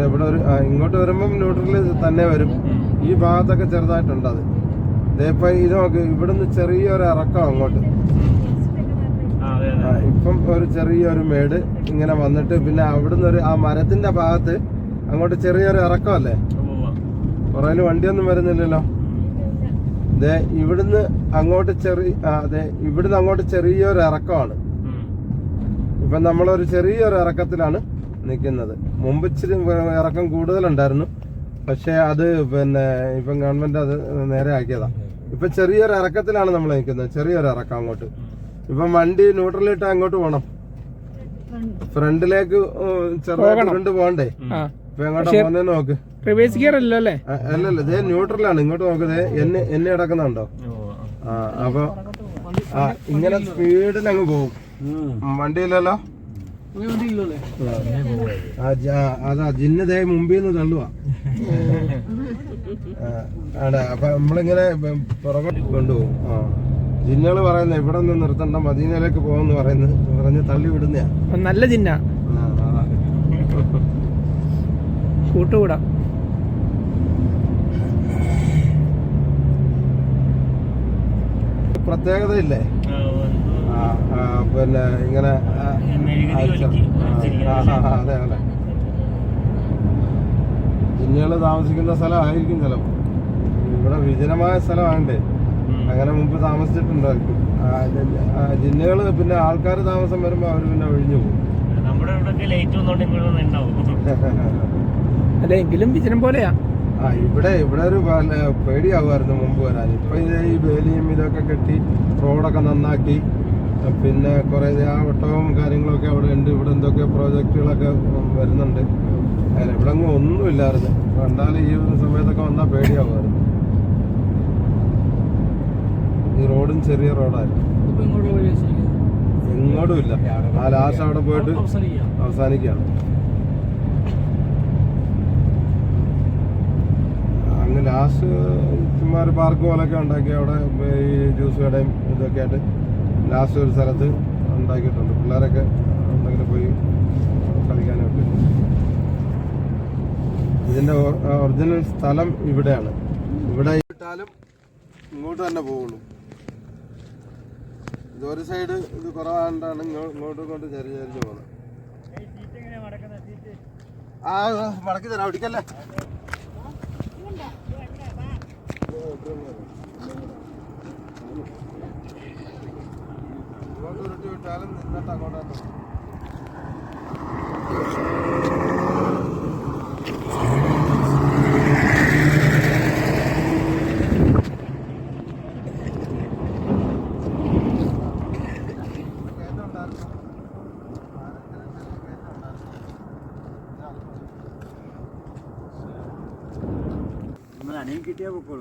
ഇവിടെ ഒരു ഇങ്ങോട്ട് വരുമ്പം ന്യൂട്രലിൽ തന്നെ വരും. ഈ ഭാഗത്തൊക്കെ ചെറുതായിട്ടുണ്ട്. അത് ഇതേപ്പോ ഇത് നോക്ക്, ഇവിടുന്ന് ചെറിയൊരു ഇറക്കം അങ്ങോട്ട്. ഇപ്പം ഒരു ചെറിയൊരു മേട് ഇങ്ങനെ വന്നിട്ട് പിന്നെ അവിടുന്ന് ആ മരത്തിന്റെ ഭാഗത്ത് അങ്ങോട്ട് ചെറിയൊരു ഇറക്കമല്ലേ? പുറകില് വണ്ടിയൊന്നും വരുന്നില്ലല്ലോ. ഇവിടുന്ന് അങ്ങോട്ട് ഇവിടുന്ന് അങ്ങോട്ട് ചെറിയൊരു ഇറക്കമാണ്. ഇപ്പൊ നമ്മളൊരു ചെറിയൊരു ഇറക്കത്തിലാണ് നിൽക്കുന്നത്. മുമ്പ് ഇച്ചിരി ഇറക്കം കൂടുതലുണ്ടായിരുന്നു. പക്ഷെ അത് പിന്നെ ഇപ്പം ഗവൺമെന്റ് അത് നേരെ ആക്കിയതാ. ഇപ്പൊ ചെറിയൊരു ഇറക്കത്തിലാണ് നമ്മൾ നിൽക്കുന്നത്. ചെറിയൊരു ഇറക്കം അങ്ങോട്ട്. ഇപ്പം വണ്ടി ന്യൂട്രലിട്ട് അങ്ങോട്ട് പോകണം. ഫ്രണ്ടിലേക്ക് ചെറുതായിട്ട് പോകണ്ടേ? ഇപ്പൊ എങ്ങോട്ടാ പോകുന്നേ നോക്ക്. റിവേഴ്സ് ഗിയർ അല്ലല്ലേ? അല്ലല്ല, ഇതേ ന്യൂട്രലാണ്. ഇങ്ങോട്ട് നോക്കുന്നത് എന്നെ കിടക്കുന്നുണ്ടോ? അപ്പൊ ഇങ്ങനെ സ്പീഡിൽ അങ്ങ് പോകും. വണ്ടിയില്ലല്ലോ. അതാ ജിന്നതേ മുമ്പിൽ നിന്ന് തള്ളുവാ. അപ്പൊ നമ്മളിങ്ങനെ പുറകെ കൊണ്ടുപോകും. ജിന്നുകൾ പറയുന്നത് ഇവിടെ നിന്ന് നിർത്തണ്ട, മദീനയിലേക്ക് പോകുമെന്ന് പറഞ്ഞ് തള്ളി വിടുന്നയാ. നല്ല ജിന്ന കൂട്ടുകൂടാ. പ്രത്യേകത ഇല്ലേ? പിന്നെ ഇങ്ങനെ അതെ അതെ. ജിന്നുകള് താമസിക്കുന്ന സ്ഥലമായിരിക്കും ചിലപ്പോ. ഇവിടെ വിജനമായ സ്ഥലമാണ്ടേ, അങ്ങനെ മുമ്പ് താമസിച്ചിട്ടുണ്ടായിരിക്കും ജിന്നുകള്. പിന്നെ ആൾക്കാർ താമസം വരുമ്പോ അവര് പിന്നെ ഒഴിഞ്ഞു പോകും. അതെ, എങ്കിലും വിജനം പോലെയാ. ഇവിടെ ഒരു പേടിയാവുമായിരുന്നു മുമ്പ് വരാൻ. ഇപ്പൊ ഇത് ഈ വേലിയും ഇതൊക്കെ കെട്ടി റോഡൊക്കെ നന്നാക്കി. പിന്നെ കുറെ ഒട്ടകവും കാര്യങ്ങളൊക്കെ അവിടെ ഉണ്ട്. ഇവിടെ എന്തൊക്കെ പ്രോജക്റ്റുകളൊക്കെ വരുന്നുണ്ട്. ഇവിടെ അങ്ങ് ഒന്നുമില്ലായിരുന്നു. കണ്ടാൽ ഈ സമയത്തൊക്കെ വന്നാൽ പേടിയാവുമായിരുന്നു. ഈ റോഡും ചെറിയ റോഡായിരുന്നു. എങ്ങോട്ടും ഇല്ല. ആ ലാസ്റ്റ് അവിടെ പോയിട്ട് അവസാനിക്കുകയാണ്. അങ്ങ് ലാസ്റ്റ് ചുമ്മാ ഒരു പാർക്ക് പോലൊക്കെ ഉണ്ടാക്കി അവിടെ ഈ ജ്യൂസ് കടയും ഇതൊക്കെ ആയിട്ട് ലാസ്റ്റ് ഒരു സ്ഥലത്ത് ഉണ്ടാക്കിയിട്ടുണ്ട്. പിള്ളേരൊക്കെ എന്തെങ്കിലും പോയി കളിക്കാനൊക്കെ. ഇതിന്റെ ഒറിജിനൽ സ്ഥലം ഇവിടെയാണ്. ഇവിടെ ഇട്ടാലും ഇങ്ങോട്ട് തന്നെ പോകുള്ളൂ. ഇതൊരു സൈഡ് ഇത് കുറവാണ്ടാണ് ഇങ്ങോട്ട് ചരിഞ്ഞു പോകുന്നത്. ആ മടക്കി തരാം. ഒടിക്കല്ലേ. ഇങ്ങോട്ട് ഉരുട്ടി വിട്ടാലും നിന്നിട്ട് അങ്ങോട്ടാണ്.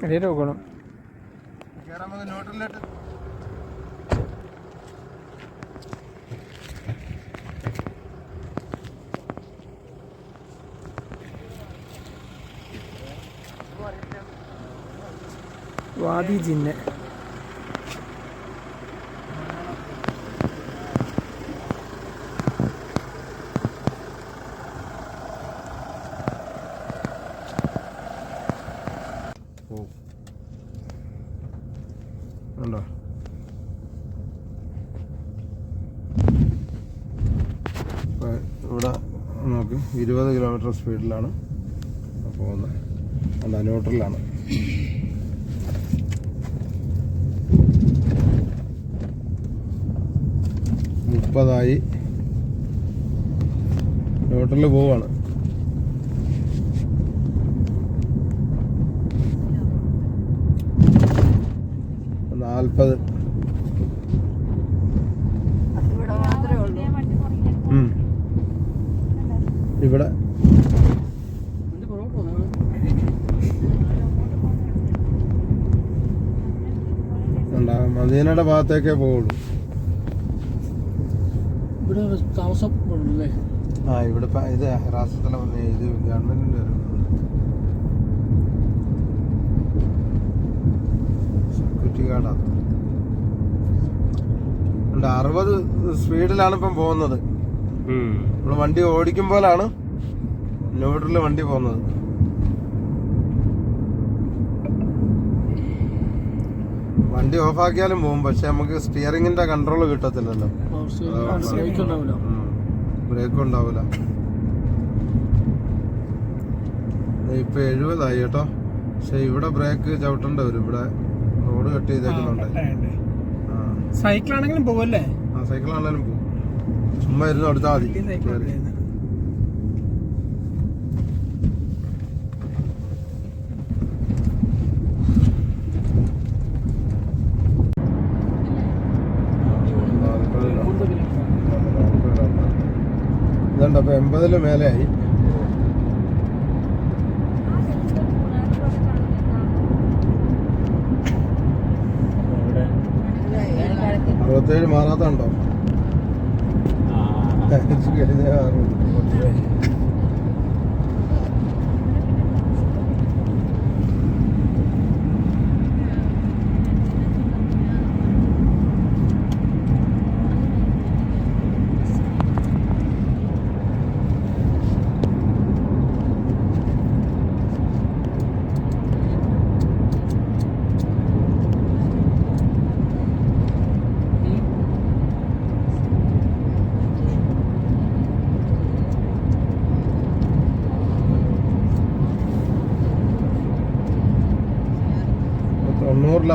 എടീട്ട് പോകണം. ന്യൂട്രലിട്ട് വാദി ജിന്നെ. ഉണ്ടോ? ഇവിടെ നോക്ക് 20 കിലോമീറ്റർ സ്പീഡിലാണ് പോകുന്നത്. അല്ല ന്യൂട്രലാണ്. മുപ്പതായി ന്യൂട്രലിൽ പോവാണ്. നാൽപ്പത്. ഇവിടെ മദീനയുടെ ഭാഗത്തേക്കേ പോവുള്ളൂ. ആ ഇവിടെ ഇത് ഹിറാസത്തിലെ ഇത് ഗവൺമെന്റിന്റെ സെക്യൂരിറ്റി ഗാർഡാണ്. 60 സ്പീഡിലാണ് ഇപ്പം പോകുന്നത്. നമ്മൾ വണ്ടി ഓടിക്കുമ്പോഴാണ് ന്യൂട്രലിൽ വണ്ടി പോകുന്നത്. വണ്ടി ഓഫാക്കിയാലും പോകും. പക്ഷെ നമുക്ക് സ്റ്റിയറിംഗിന്റെ കൺട്രോൾ കിട്ടത്തില്ലല്ലോ. ബ്രേക്കും ഉണ്ടാവില്ല. ഇപ്പൊ 70 കേട്ടോ. പക്ഷെ ഇവിടെ ബ്രേക്ക് ചവിട്ടേണ്ടി വരും. ഇവിടെ റോഡ് കട്ട് ചെയ്തേക്കുന്നുണ്ട്. സൈക്കിളാണെങ്കിലും പോവല്ലേ? ആ സൈക്കിളാണെങ്കിലും പോകും. ചുമ്മാ ഇരുന്ന് കൊടുത്താൽ മതി. ഇതുണ്ട്. അപ്പൊ 80 മേലെയായി. അറുപത്തേഴ് മാറാത്തുണ്ടോ?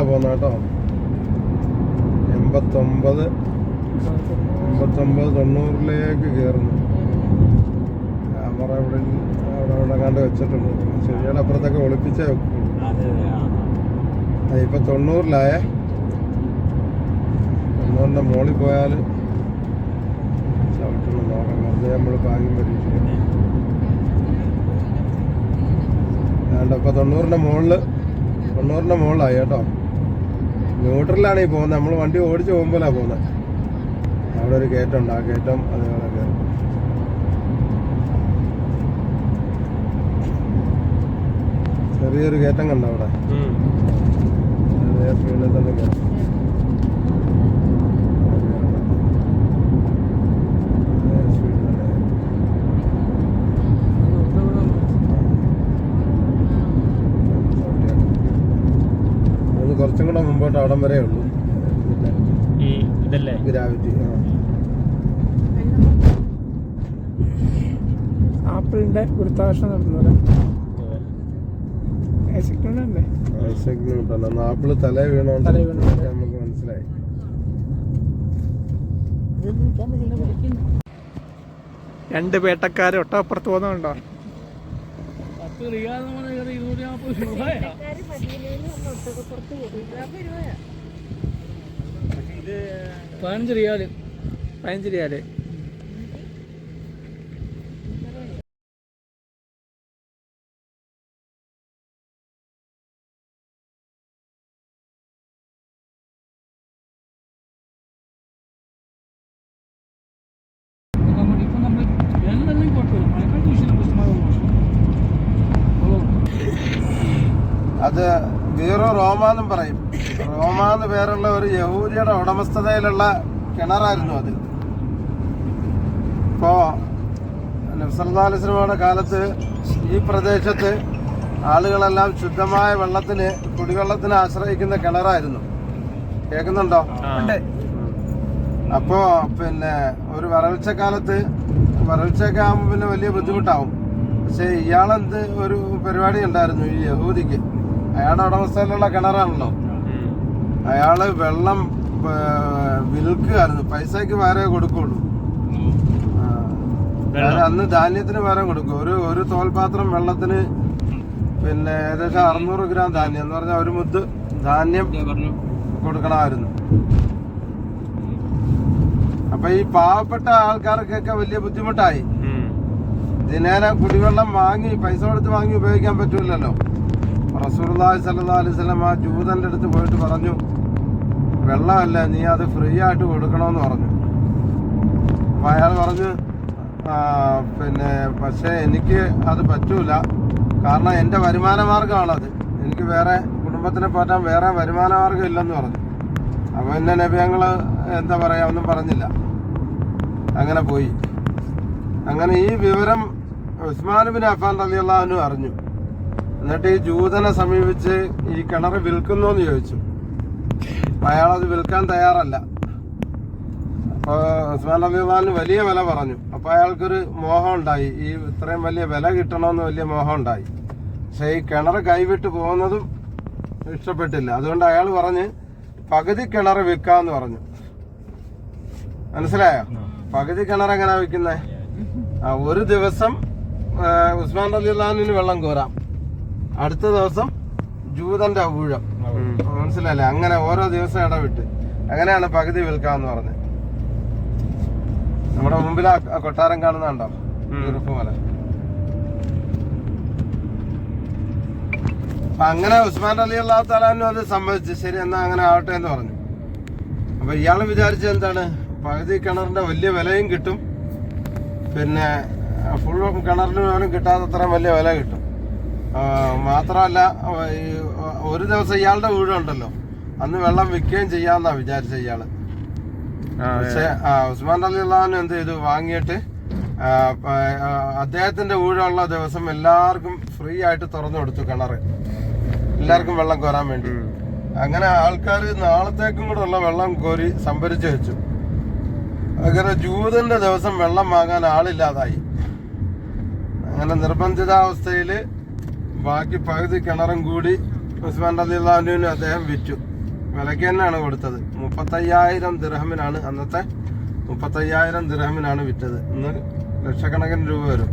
പോകുന്ന കേട്ടോ. 89 90 കയറുന്നു. ക്യാമറ അവിടെ കണ്ട് വെച്ചിട്ടുണ്ട്. ചെടിയുടെ അപ്പുറത്തൊക്കെ ഒളിപ്പിച്ചേ വെക്കുള്ളൂ. ഇപ്പൊ 90-ലായേ. 90-ന്റെ മോളിൽ പോയാൽ ചവിട്ടണം. നോക്കാം, വെറുതെ നമ്മൾ ഭാഗ്യം പരീക്ഷിക്കണം. വേണ്ട, ഇപ്പൊ 90-ന്റെ മുകളിലായി കേട്ടോ. ന്യൂട്രലാണ് ഈ പോകുന്നത്. നമ്മൾ വണ്ടി ഓടിച്ച് പോകുമ്പോഴാണ് പോകുന്നത്. അവിടെ ഒരു കയറ്റമുണ്ട്, ആ കയറ്റം അതേപോലെ കയറും. ചെറിയൊരു കയറ്റം കണ്ടോ അവിടെ? അതേ സ്പീഡിൽ തന്നെ കയറും. കുറച്ചും കൂടെ മുമ്പോട്ട് അവിടം വരെ ഉള്ളൂ ഗ്രാവിറ്റി. ആപ്പിളിന്റെ ഗുരുത്വാകർഷണം നടത്തുന്നത് ആപ്പിള് തലേ വീണോണ്ട് നമുക്ക് മനസ്സിലായി. രണ്ട് വേട്ടക്കാര് ഒട്ടപ്പുറത്ത് പോകുന്നുണ്ടോ? 15 റിയാല്. അത് ബീറോ റോമ എന്നും പറയും. റോമ എന്ന് പേരുള്ള ഒരു യഹൂദിയുടെ ഉടമസ്ഥതയിലുള്ള കിണറായിരുന്നു അത്. ഇപ്പോ നബി സല്ലല്ലാഹു അലൈഹി വസല്ലമയുടെ കാലത്ത് ഈ പ്രദേശത്ത് ആളുകളെല്ലാം ശുദ്ധമായ കുടിവെള്ളത്തിന് ആശ്രയിക്കുന്ന കിണറായിരുന്നു. കേൾക്കുന്നുണ്ടോ? അപ്പോ പിന്നെ ഒരു വരൾച്ചയൊക്കെ ആകുമ്പോൾ പിന്നെ വലിയ ബുദ്ധിമുട്ടാവും. പക്ഷെ ഇയാളെന്ത് ഒരു പരിപാടി ഉണ്ടായിരുന്നു ഈ യഹൂദിക്ക്. അയാളുടെ ഉടമസ്ഥയിലുള്ള കിണറാണല്ലോ. അയാള് വെള്ളം വിൽക്കുകയായിരുന്നു. പൈസക്ക് വേറെ കൊടുക്കുള്ളൂ. അന്ന് ധാന്യത്തിന് വേറെ കൊടുക്കും. ഒരു തോൽപാത്രം വെള്ളത്തിന് പിന്നെ ഏകദേശം 600 ഗ്രാം ധാന്യം എന്ന് പറഞ്ഞാൽ ഒരു മുദ്ദ് ധാന്യം കൊടുക്കണമായിരുന്നു. അപ്പൊ ഈ പാവപ്പെട്ട ആൾക്കാർക്കൊക്കെ വലിയ ബുദ്ധിമുട്ടായി. ദിനേന കുടിവെള്ളം പൈസ കൊടുത്ത് വാങ്ങി ഉപയോഗിക്കാൻ പറ്റൂലല്ലോ. റസൂലുള്ളാഹി സ്വല്ലല്ലാഹു അലൈഹി വസല്ലം ആ ജൂതന്റെ അടുത്ത് പോയിട്ട് പറഞ്ഞു, വെള്ളമല്ല, നീ അത് ഫ്രീ ആയിട്ട് കൊടുക്കണമെന്ന് പറഞ്ഞു. അപ്പൊ അയാൾ പറഞ്ഞു, പിന്നെ പക്ഷെ എനിക്ക് അത് പറ്റൂല, കാരണം എൻ്റെ വരുമാന മാർഗമാണത്. എനിക്ക് വേറെ കുടുംബത്തിനെ പോറ്റാൻ വേറെ വരുമാന മാർഗം ഇല്ലെന്ന് പറഞ്ഞു. അപ്പൊ പിന്നെ നബി ഞങ്ങള് എന്താ പറയാ, ഒന്നും പറഞ്ഞില്ല, അങ്ങനെ പോയി. അങ്ങനെ ഈ വിവരം ഉസ്മാൻ ബിൻ അഫ്ഫാൻ റളിയല്ലാഹു അൻഹു അറിഞ്ഞു. എന്നിട്ട് ഈ ജൂതനെ സമീപിച്ച് ഈ കിണർ വിൽക്കുന്നോന്ന് ചോദിച്ചു. അയാളത് വിൽക്കാൻ തയ്യാറല്ല. അപ്പൊ ഉസ്മാൻ റളിയല്ലാഹു അൻഹു വലിയ വില പറഞ്ഞു. അപ്പൊ അയാൾക്കൊരു മോഹം ഉണ്ടായി, ഈ ഇത്രയും വലിയ വില കിട്ടണമെന്ന് വലിയ മോഹം ഉണ്ടായി. പക്ഷെ ഈ കിണർ കൈവിട്ട് പോകുന്നതും ഇഷ്ടപ്പെട്ടില്ല. അതുകൊണ്ട് അയാൾ പറഞ്ഞ് പകുതി കിണർ വിൽക്കാന്ന് പറഞ്ഞു. മനസ്സിലായോ? പകുതി കിണർ എങ്ങനെയാ വിൽക്കുന്നേ? ഒരു ദിവസം ഉസ്മാൻ റളിയല്ലാഹു അൻഹുവിന് വെള്ളം കോരാം, അടുത്ത ദിവസം ജൂതന്റെ ഊഴം. മനസ്സിലായില്ലേ? അങ്ങനെ ഓരോ ദിവസം ഇടവിട്ട് അങ്ങനെയാണ് പകുതി വിൽക്കാന്ന് പറഞ്ഞത്. നമ്മുടെ മുമ്പിൽ ആ കൊട്ടാരം കാണുന്നുണ്ടോ? മല. അപ്പൊ അങ്ങനെ ഉസ്മാൻ റളിയല്ലാഹു തആല അൻഹു അത് സമ്മതിച്ചു. ശരി, എന്നാ അങ്ങനെ ആവട്ടെ എന്ന് പറഞ്ഞു. അപ്പൊ ഇയാള് വിചാരിച്ചത് എന്താണ്, പകുതി കിണറിന്റെ വലിയ വിലയും കിട്ടും, പിന്നെ ഫുൾ കിണറിന് പോലും കിട്ടാത്തത്ര വലിയ വില കിട്ടും. മാത്രമല്ല ഒരു ദിവസം ഇയാളുടെ വീടുണ്ടല്ലോ, അന്ന് വെള്ളം വിൽക്കുകയും ചെയ്യാന്നാ വിചാരിച്ച ഇയാള്. പക്ഷെ ഉസ്മാൻ റളിയല്ലാഹു അൻഹു എന്ത് ചെയ്തു, വാങ്ങിയിട്ട് അദ്ദേഹത്തിന്റെ വീടുള്ള ദിവസം എല്ലാവർക്കും ഫ്രീ ആയിട്ട് തുറന്നു കൊടുത്തു കിണറ്, എല്ലാവർക്കും വെള്ളം കോരാൻ വേണ്ടി. അങ്ങനെ ആൾക്കാർ നാളത്തേക്കും കൂടെ ഉള്ള വെള്ളം കോരി സംഭരിച്ചു വെച്ചു. അങ്ങനെ ജൂതന്റെ ദിവസം വെള്ളം വാങ്ങാൻ ആളില്ലാതായി. അങ്ങനെ നിർബന്ധിതാവസ്ഥയില് ബാക്കി പകുതി കിണറും കൂടി ഉസ്മാൻ റളിയല്ലാഹു അൻഹുവിന് അദ്ദേഹം വിറ്റു. വിലയ്ക്ക് തന്നെയാണ് കൊടുത്തത്. 35,000 ദിർഹമിനാണ് അന്നത്തെ 35,000 ദിർഹമിനാണ് വിറ്റത്. ഇന്ന് ലക്ഷക്കണക്കിന് രൂപ വരും.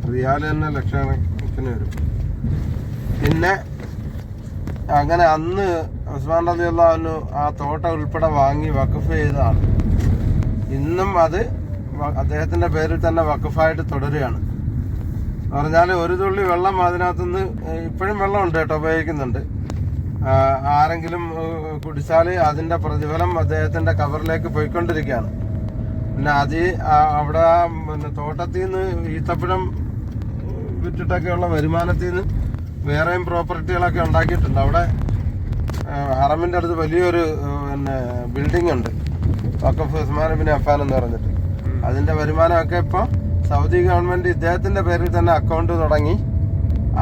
റിയാൽ തന്നെ ലക്ഷക്കണക്കിന് വരും. പിന്നെ അങ്ങനെ അന്ന് ഉസ്മാൻ റളിയല്ലാഹു അൻഹു ആ തോട്ടം ഉൾപ്പെടെ വാങ്ങി വഖഫ് ചെയ്തതാണ്. ഇന്നും അത് അദ്ദേഹത്തിന്റെ പേരിൽ തന്നെ വഖഫായിട്ട് തുടരുകയാണ്. പറഞ്ഞാൽ ഒരു തുള്ളി വെള്ളം അതിനകത്തുനിന്ന് ഇപ്പോഴും വെള്ളമുണ്ട് കേട്ടോ, ഉപയോഗിക്കുന്നുണ്ട്. ആരെങ്കിലും കുടിച്ചാൽ അതിന്റെ പ്രതിഫലം അദ്ദേഹത്തിന്റെ കബറിലേക്ക് പോയിക്കൊണ്ടിരിക്കുകയാണ്. പിന്നെ അവിടെ പിന്നെ തോട്ടത്തിൽ നിന്ന് ഈത്തപ്പഴം വിറ്റിട്ടൊക്കെയുള്ള വരുമാനത്തിൽ നിന്ന് വേറെയും പ്രോപ്പർട്ടികളൊക്കെ ഉണ്ടാക്കിയിട്ടുണ്ട്. അവിടെ ഹറമിന്റെ അടുത്ത് വലിയൊരു പിന്നെ ബിൽഡിംഗ് ഉണ്ട്, വഖഫ് ഉസ്മാൻ ബിൻ അഫ്ഫാൻ എന്ന് പറഞ്ഞിട്ട്. അതിന്റെ വരുമാനമൊക്കെ ഇപ്പോൾ സൗദി ഗവൺമെന്റ് ഇദ്ദേഹത്തിന്റെ പേരിൽ തന്നെ അക്കൗണ്ട് തുടങ്ങി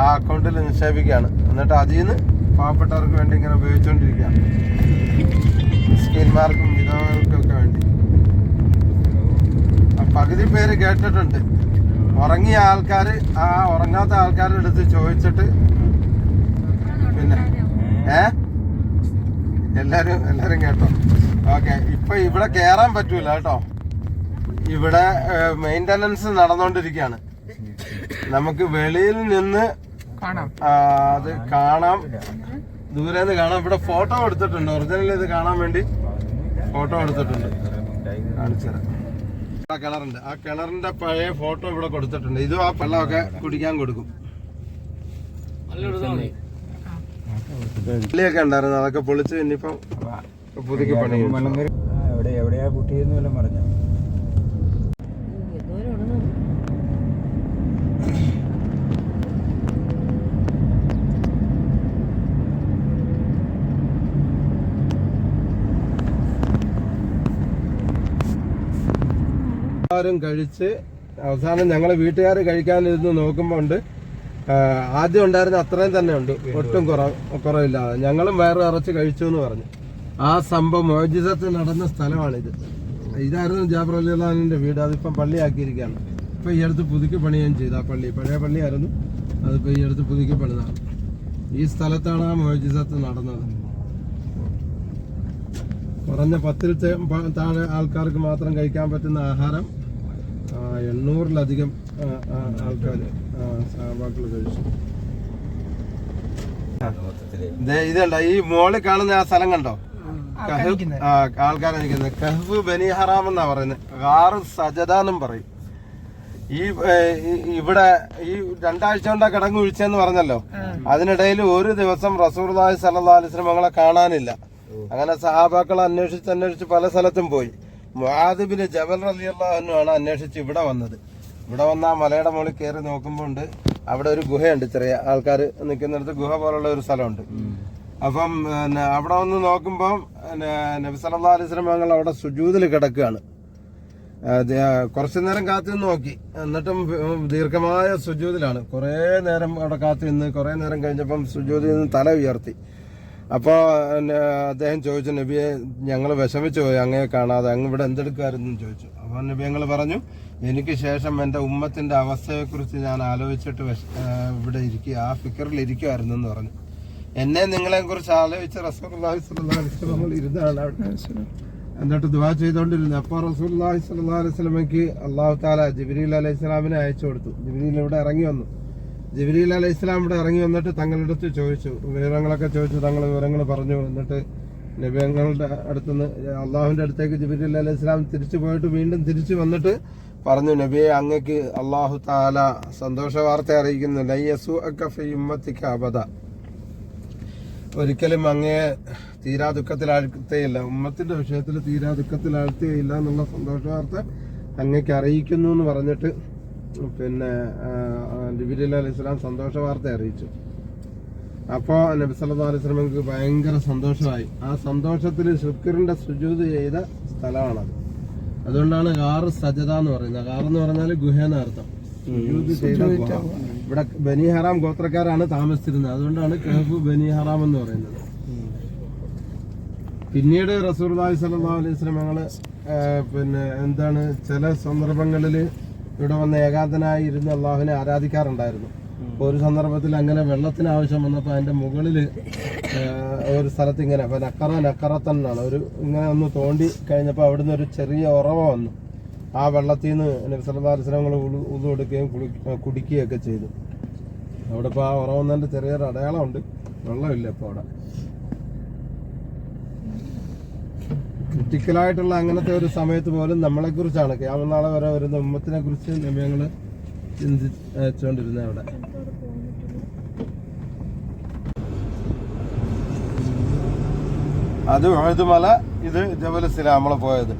ആ അക്കൗണ്ടിൽ നിക്ഷേപിക്കുകയാണ്. എന്നിട്ട് അതിൽ നിന്ന് പാവപ്പെട്ടവർക്ക് വേണ്ടി ഇങ്ങനെ ഉപയോഗിച്ചുകൊണ്ടിരിക്കുകയാണ്, മിസ്കീന്മാർക്കും വിധവകൾക്കും ഒക്കെ വേണ്ടി. പകുതി പേര് കേട്ടിട്ടുണ്ട്. ഉറങ്ങിയ ആൾക്കാർ ആ ഉറങ്ങാത്ത ആൾക്കാരുടെ അടുത്ത് ചോദിച്ചിട്ട് പിന്നെ എല്ലാരും കേട്ടോ. ഓക്കെ, ഇപ്പൊ ഇവിടെ കേറാൻ പറ്റൂല കേട്ടോ, ഇവിടെ മെയിന്റനൻസ് നടന്നുകൊണ്ടിരിക്കുകയാണ്. നമുക്ക് വെളിയിൽ നിന്ന് അത് കാണാം, ദൂരെ നിന്ന് കാണാം. ഇവിടെ ഫോട്ടോ എടുത്തിട്ടുണ്ട്, ഒറിജിനൽ ഇത് കാണാൻ വേണ്ടി ഫോട്ടോ എടുത്തിട്ടുണ്ട്, കാണിച്ചുതരാം. ആ കിണറുണ്ട്, ആ കിണറിന്റെ പഴയ ഫോട്ടോ ഇവിടെ കൊടുത്തിട്ടുണ്ട്. ഇതും ആ വെള്ളമൊക്കെ കുടിക്കാൻ കൊടുക്കും. പള്ളിയൊക്കെ ഉണ്ടായിരുന്നു, അതൊക്കെ പൊളിച്ച് ഇനിയിപ്പം പുതുക്കി പണി. എവിടെയാ കുട്ടിയെന്ന് വല്ലതും പറഞ്ഞോ? എല്ലാവരും കഴിച്ച് അവസാനം ഞങ്ങൾ വീട്ടുകാർ കഴിക്കാനിരുന്ന് നോക്കുമ്പോൾ ഉണ്ട് ആദ്യം ഉണ്ടായിരുന്ന അത്രയും തന്നെ ഉണ്ട്, ഒട്ടും കുറവില്ലാതെ. ഞങ്ങളും വയറ് നിറച്ച് കഴിച്ചു എന്ന് പറഞ്ഞു. ആ സംഭവം മുഅ്ജിസത്ത് നടന്ന സ്ഥലമാണിത്. ഇതായിരുന്നു ജാബർ റളിയല്ലാഹു അൻഹുവിന്റെ വീട്. അതിപ്പം പള്ളിയാക്കിയിരിക്കുകയാണ്. ഇപ്പം ഈ അടുത്ത് പുതുക്കി പണിയുകയും ചെയ്തു. ആ പള്ളി പഴയ പള്ളിയായിരുന്നു, അതിപ്പോൾ ഈ അടുത്ത് പുതുക്കി പണിതാണ്. ഈ സ്ഥലത്താണ് ആ മുഅ്ജിസത്ത് നടന്നത്. കുറഞ്ഞ 10-ൽ താഴെ ആൾക്കാർക്ക് മാത്രം കഴിക്കാൻ പറ്റുന്ന ആഹാരം 800-ലധികം ആൾക്കാർ സഹാബാക്കൾ കഴിച്ചു. ഇതല്ല, ഈ മോളിൽ കാണുന്ന ആ സ്ഥലം കണ്ടോ, ആൾക്കാരെ നിൽക്കുന്നത് കഹ്ഫ് ബനി ഹറാം എന്നാ പറയുന്നത്. ഗാറ് സജദ എന്നും പറയും. ഇവിടെ ഈ 2 ആഴ്ച കൊണ്ടാ കിടങ്ങ് വീഴ്ചയെന്ന് പറഞ്ഞല്ലോ, അതിനിടയിൽ ഒരു ദിവസം റസൂലുള്ളാഹി സ്വല്ലല്ലാഹു അലൈഹി വസല്ലം ഞങ്ങളെ കാണാനില്ല. അങ്ങനെ സഹാബാക്കൾ അന്വേഷിച്ച് പല സ്ഥലത്തും പോയി. മുആദ് ബിൻ ജബൽ റളിയല്ലാഹു അൻഹു ആണ് അന്വേഷിച്ച് ഇവിടെ വന്നത്. ഇവിടെ വന്ന ആ മലയുടെ മുകളിൽ കയറി നോക്കുമ്പോൾ ഉണ്ട് അവിടെ ഒരു ഗുഹയുണ്ട്, ചെറിയ ആൾക്കാർ നിൽക്കുന്നിടത്ത് ഗുഹ പോലുള്ള ഒരു സ്ഥലമുണ്ട്. അപ്പം അവിടെ വന്ന് നോക്കുമ്പോൾ നബി സല്ലല്ലാഹു അലൈഹി വസല്ലം ഞങ്ങൾ അവിടെ സുജൂദിൽ കിടക്കുകയാണ്. കുറച്ചു നേരം കാത്തു നിന്ന് നോക്കി, എന്നിട്ടും ദീർഘമായ സുജൂദിലാണ്. കുറേ നേരം അവിടെ കാത്തു നിന്ന് കുറേ നേരം കഴിഞ്ഞപ്പം സുജൂദിൽ നിന്ന് തല ഉയർത്തി. അപ്പോൾ അദ്ദേഹം ചോദിച്ചു, നബിയെ ഞങ്ങൾ വിഷമിച്ചു പോയി അങ്ങയെ കാണാതെ, അങ്ങ് ഇവിടെ എന്തെടുക്കുമായിരുന്നു ചോദിച്ചു. അപ്പോൾ നബി ഞങ്ങൾ പറഞ്ഞു, എനിക്ക് ശേഷം എൻ്റെ ഉമ്മത്തിന്റെ അവസ്ഥയെക്കുറിച്ച് ഞാൻ ആലോചിച്ചിട്ട് ഇവിടെ ഇരിക്കുക, ആ ഫിക്കറിൽ ഇരിക്കുമായിരുന്നു എന്ന് പറഞ്ഞു. എന്നെ നിങ്ങളെ കുറിച്ച് ആലോചിച്ച് റസൂലുള്ളാഹി സ്വല്ലല്ലാഹു അലൈഹി വസല്ലം ഇരുന്നാണ് അവിടെ, എന്നിട്ട് ദുആ ചെയ്തുകൊണ്ടിരുന്നു. അപ്പോൾ റസൂലുള്ളാഹി സ്വല്ലല്ലാഹു അലൈഹി വസല്ലമയ്ക്ക് അല്ലാഹു തആല ജിബ്രീൽ അലൈഹിസ്സലാമിനെ അയച്ചു കൊടുത്തു. ജിബ്രീൽ ഇവിടെ ഇറങ്ങി വന്നു. ജിബ്രീൽ അലൈഹിസ്സലാം ഇവിടെ ഇറങ്ങി വന്നിട്ട് തങ്ങളുടെ അടുത്ത് ചോദിച്ചു, വിവരങ്ങളൊക്കെ ചോദിച്ചു. തങ്ങൾ വിവരങ്ങൾ പറഞ്ഞു. എന്നിട്ട് നബിങ്ങളുടെ അടുത്തുനിന്ന് അള്ളാഹുവിന്റെ അടുത്തേക്ക് ജിബ്രീൽ അലൈഹിസ്സലാം തിരിച്ചു പോയിട്ട് വീണ്ടും തിരിച്ചു വന്നിട്ട് പറഞ്ഞു, നബിയെ അങ്ങക്ക് അല്ലാഹു തആല സന്തോഷ വാർത്ത അറിയിക്കുന്നു, ലൻ യസൂഅക ഫീ ഉമ്മതിക അബദ, ഒരിക്കലും അങ്ങയെ തീരാ ദുഃഖത്തിലാഴ്ത്തുകയില്ല, ഉമ്മത്തിന്റെ വിഷയത്തിൽ തീരാ ദുഃഖത്തിലാഴ്ത്തുകയില്ല എന്നുള്ള സന്തോഷ വാർത്ത അങ്ങക്ക് അറിയിക്കുന്നു എന്ന് പറഞ്ഞിട്ട് പിന്നെ ജിബ്രീൽ അലൈഹിസ്സലാം സന്തോഷ വാർത്ത അറിയിച്ചു. അപ്പോൾ നബി സല്ലല്ലാഹു അലൈഹി വസല്ലമക്ക് ഭയങ്കര സന്തോഷമായി. ആ സന്തോഷത്തിൽ ശുക്രിന്റെ സുജൂദ് ചെയ്ത സ്ഥലമാണത്. അതുകൊണ്ടാണ് ഗാറ് സജദ എന്ന് പറയുന്നത്. ഗാർ എന്ന് പറഞ്ഞാൽ ഗുഹയെന്ന് അർത്ഥം. സുജൂദ് ചെയ്ത ഗുഹ. ഇവിടെ ബനി ഹറാം ഗോത്രക്കാരാണ് താമസിച്ചിരുന്നത്. അതുകൊണ്ടാണ് കഹ്ഫ് ബനി ഹറാം എന്ന് പറയുന്നത്. പിന്നീട് റസൂലുള്ളാഹി സ്വല്ലല്ലാഹു അലൈഹി വസല്ലം ഞങ്ങള് പിന്നെ എന്താണ് ചില സന്ദർഭങ്ങളിൽ ഇവിടെ വന്ന് ഏകാന്തനായി ഇരുന്ന് അള്ളാഹുവിനെ ആരാധിക്കാറുണ്ടായിരുന്നു. ഒരു സന്ദർഭത്തിൽ അങ്ങനെ വെള്ളത്തിന് ആവശ്യം വന്നപ്പോൾ അതിന്റെ മുകളിൽ ഒരു സ്ഥലത്ത് ഇങ്ങനെ നക്കറത്തന്നാണ് ഒരു ഇങ്ങനെ ഒന്ന് തോണ്ടി കഴിഞ്ഞപ്പോൾ അവിടുന്ന് ഒരു ചെറിയ ഉറവ വന്നു. ആ വെള്ളത്തിൽ നിന്ന് നബി സല്ലല്ലാഹു അലൈഹി വസല്ലം ഉളു എടുക്കുകയും കുടിക്കുകയൊക്കെ ചെയ്തു. അവിടെ ഇപ്പോൾ ആ ഉറവുന്നതിൻ്റെ ചെറിയൊരു അടയാളമുണ്ട്. വെള്ളമില്ല ഇപ്പോൾ അവിടെ. ക്രിറ്റിക്കലായിട്ടുള്ള അങ്ങനത്തെ ഒരു സമയത്ത് പോലും നമ്മളെക്കുറിച്ചാണ് ഖിയാമത്ത് നാളെ വരെ വരുന്ന ഉമ്മത്തിനെ കുറിച്ച് നബിയങ്ങൾ ചിന്തിച്ചുകൊണ്ടിരുന്നത് അവിടെ. അത് ഉഹദ് മല, ഇത് ജബൽ സില നമ്മൾ പോയത്.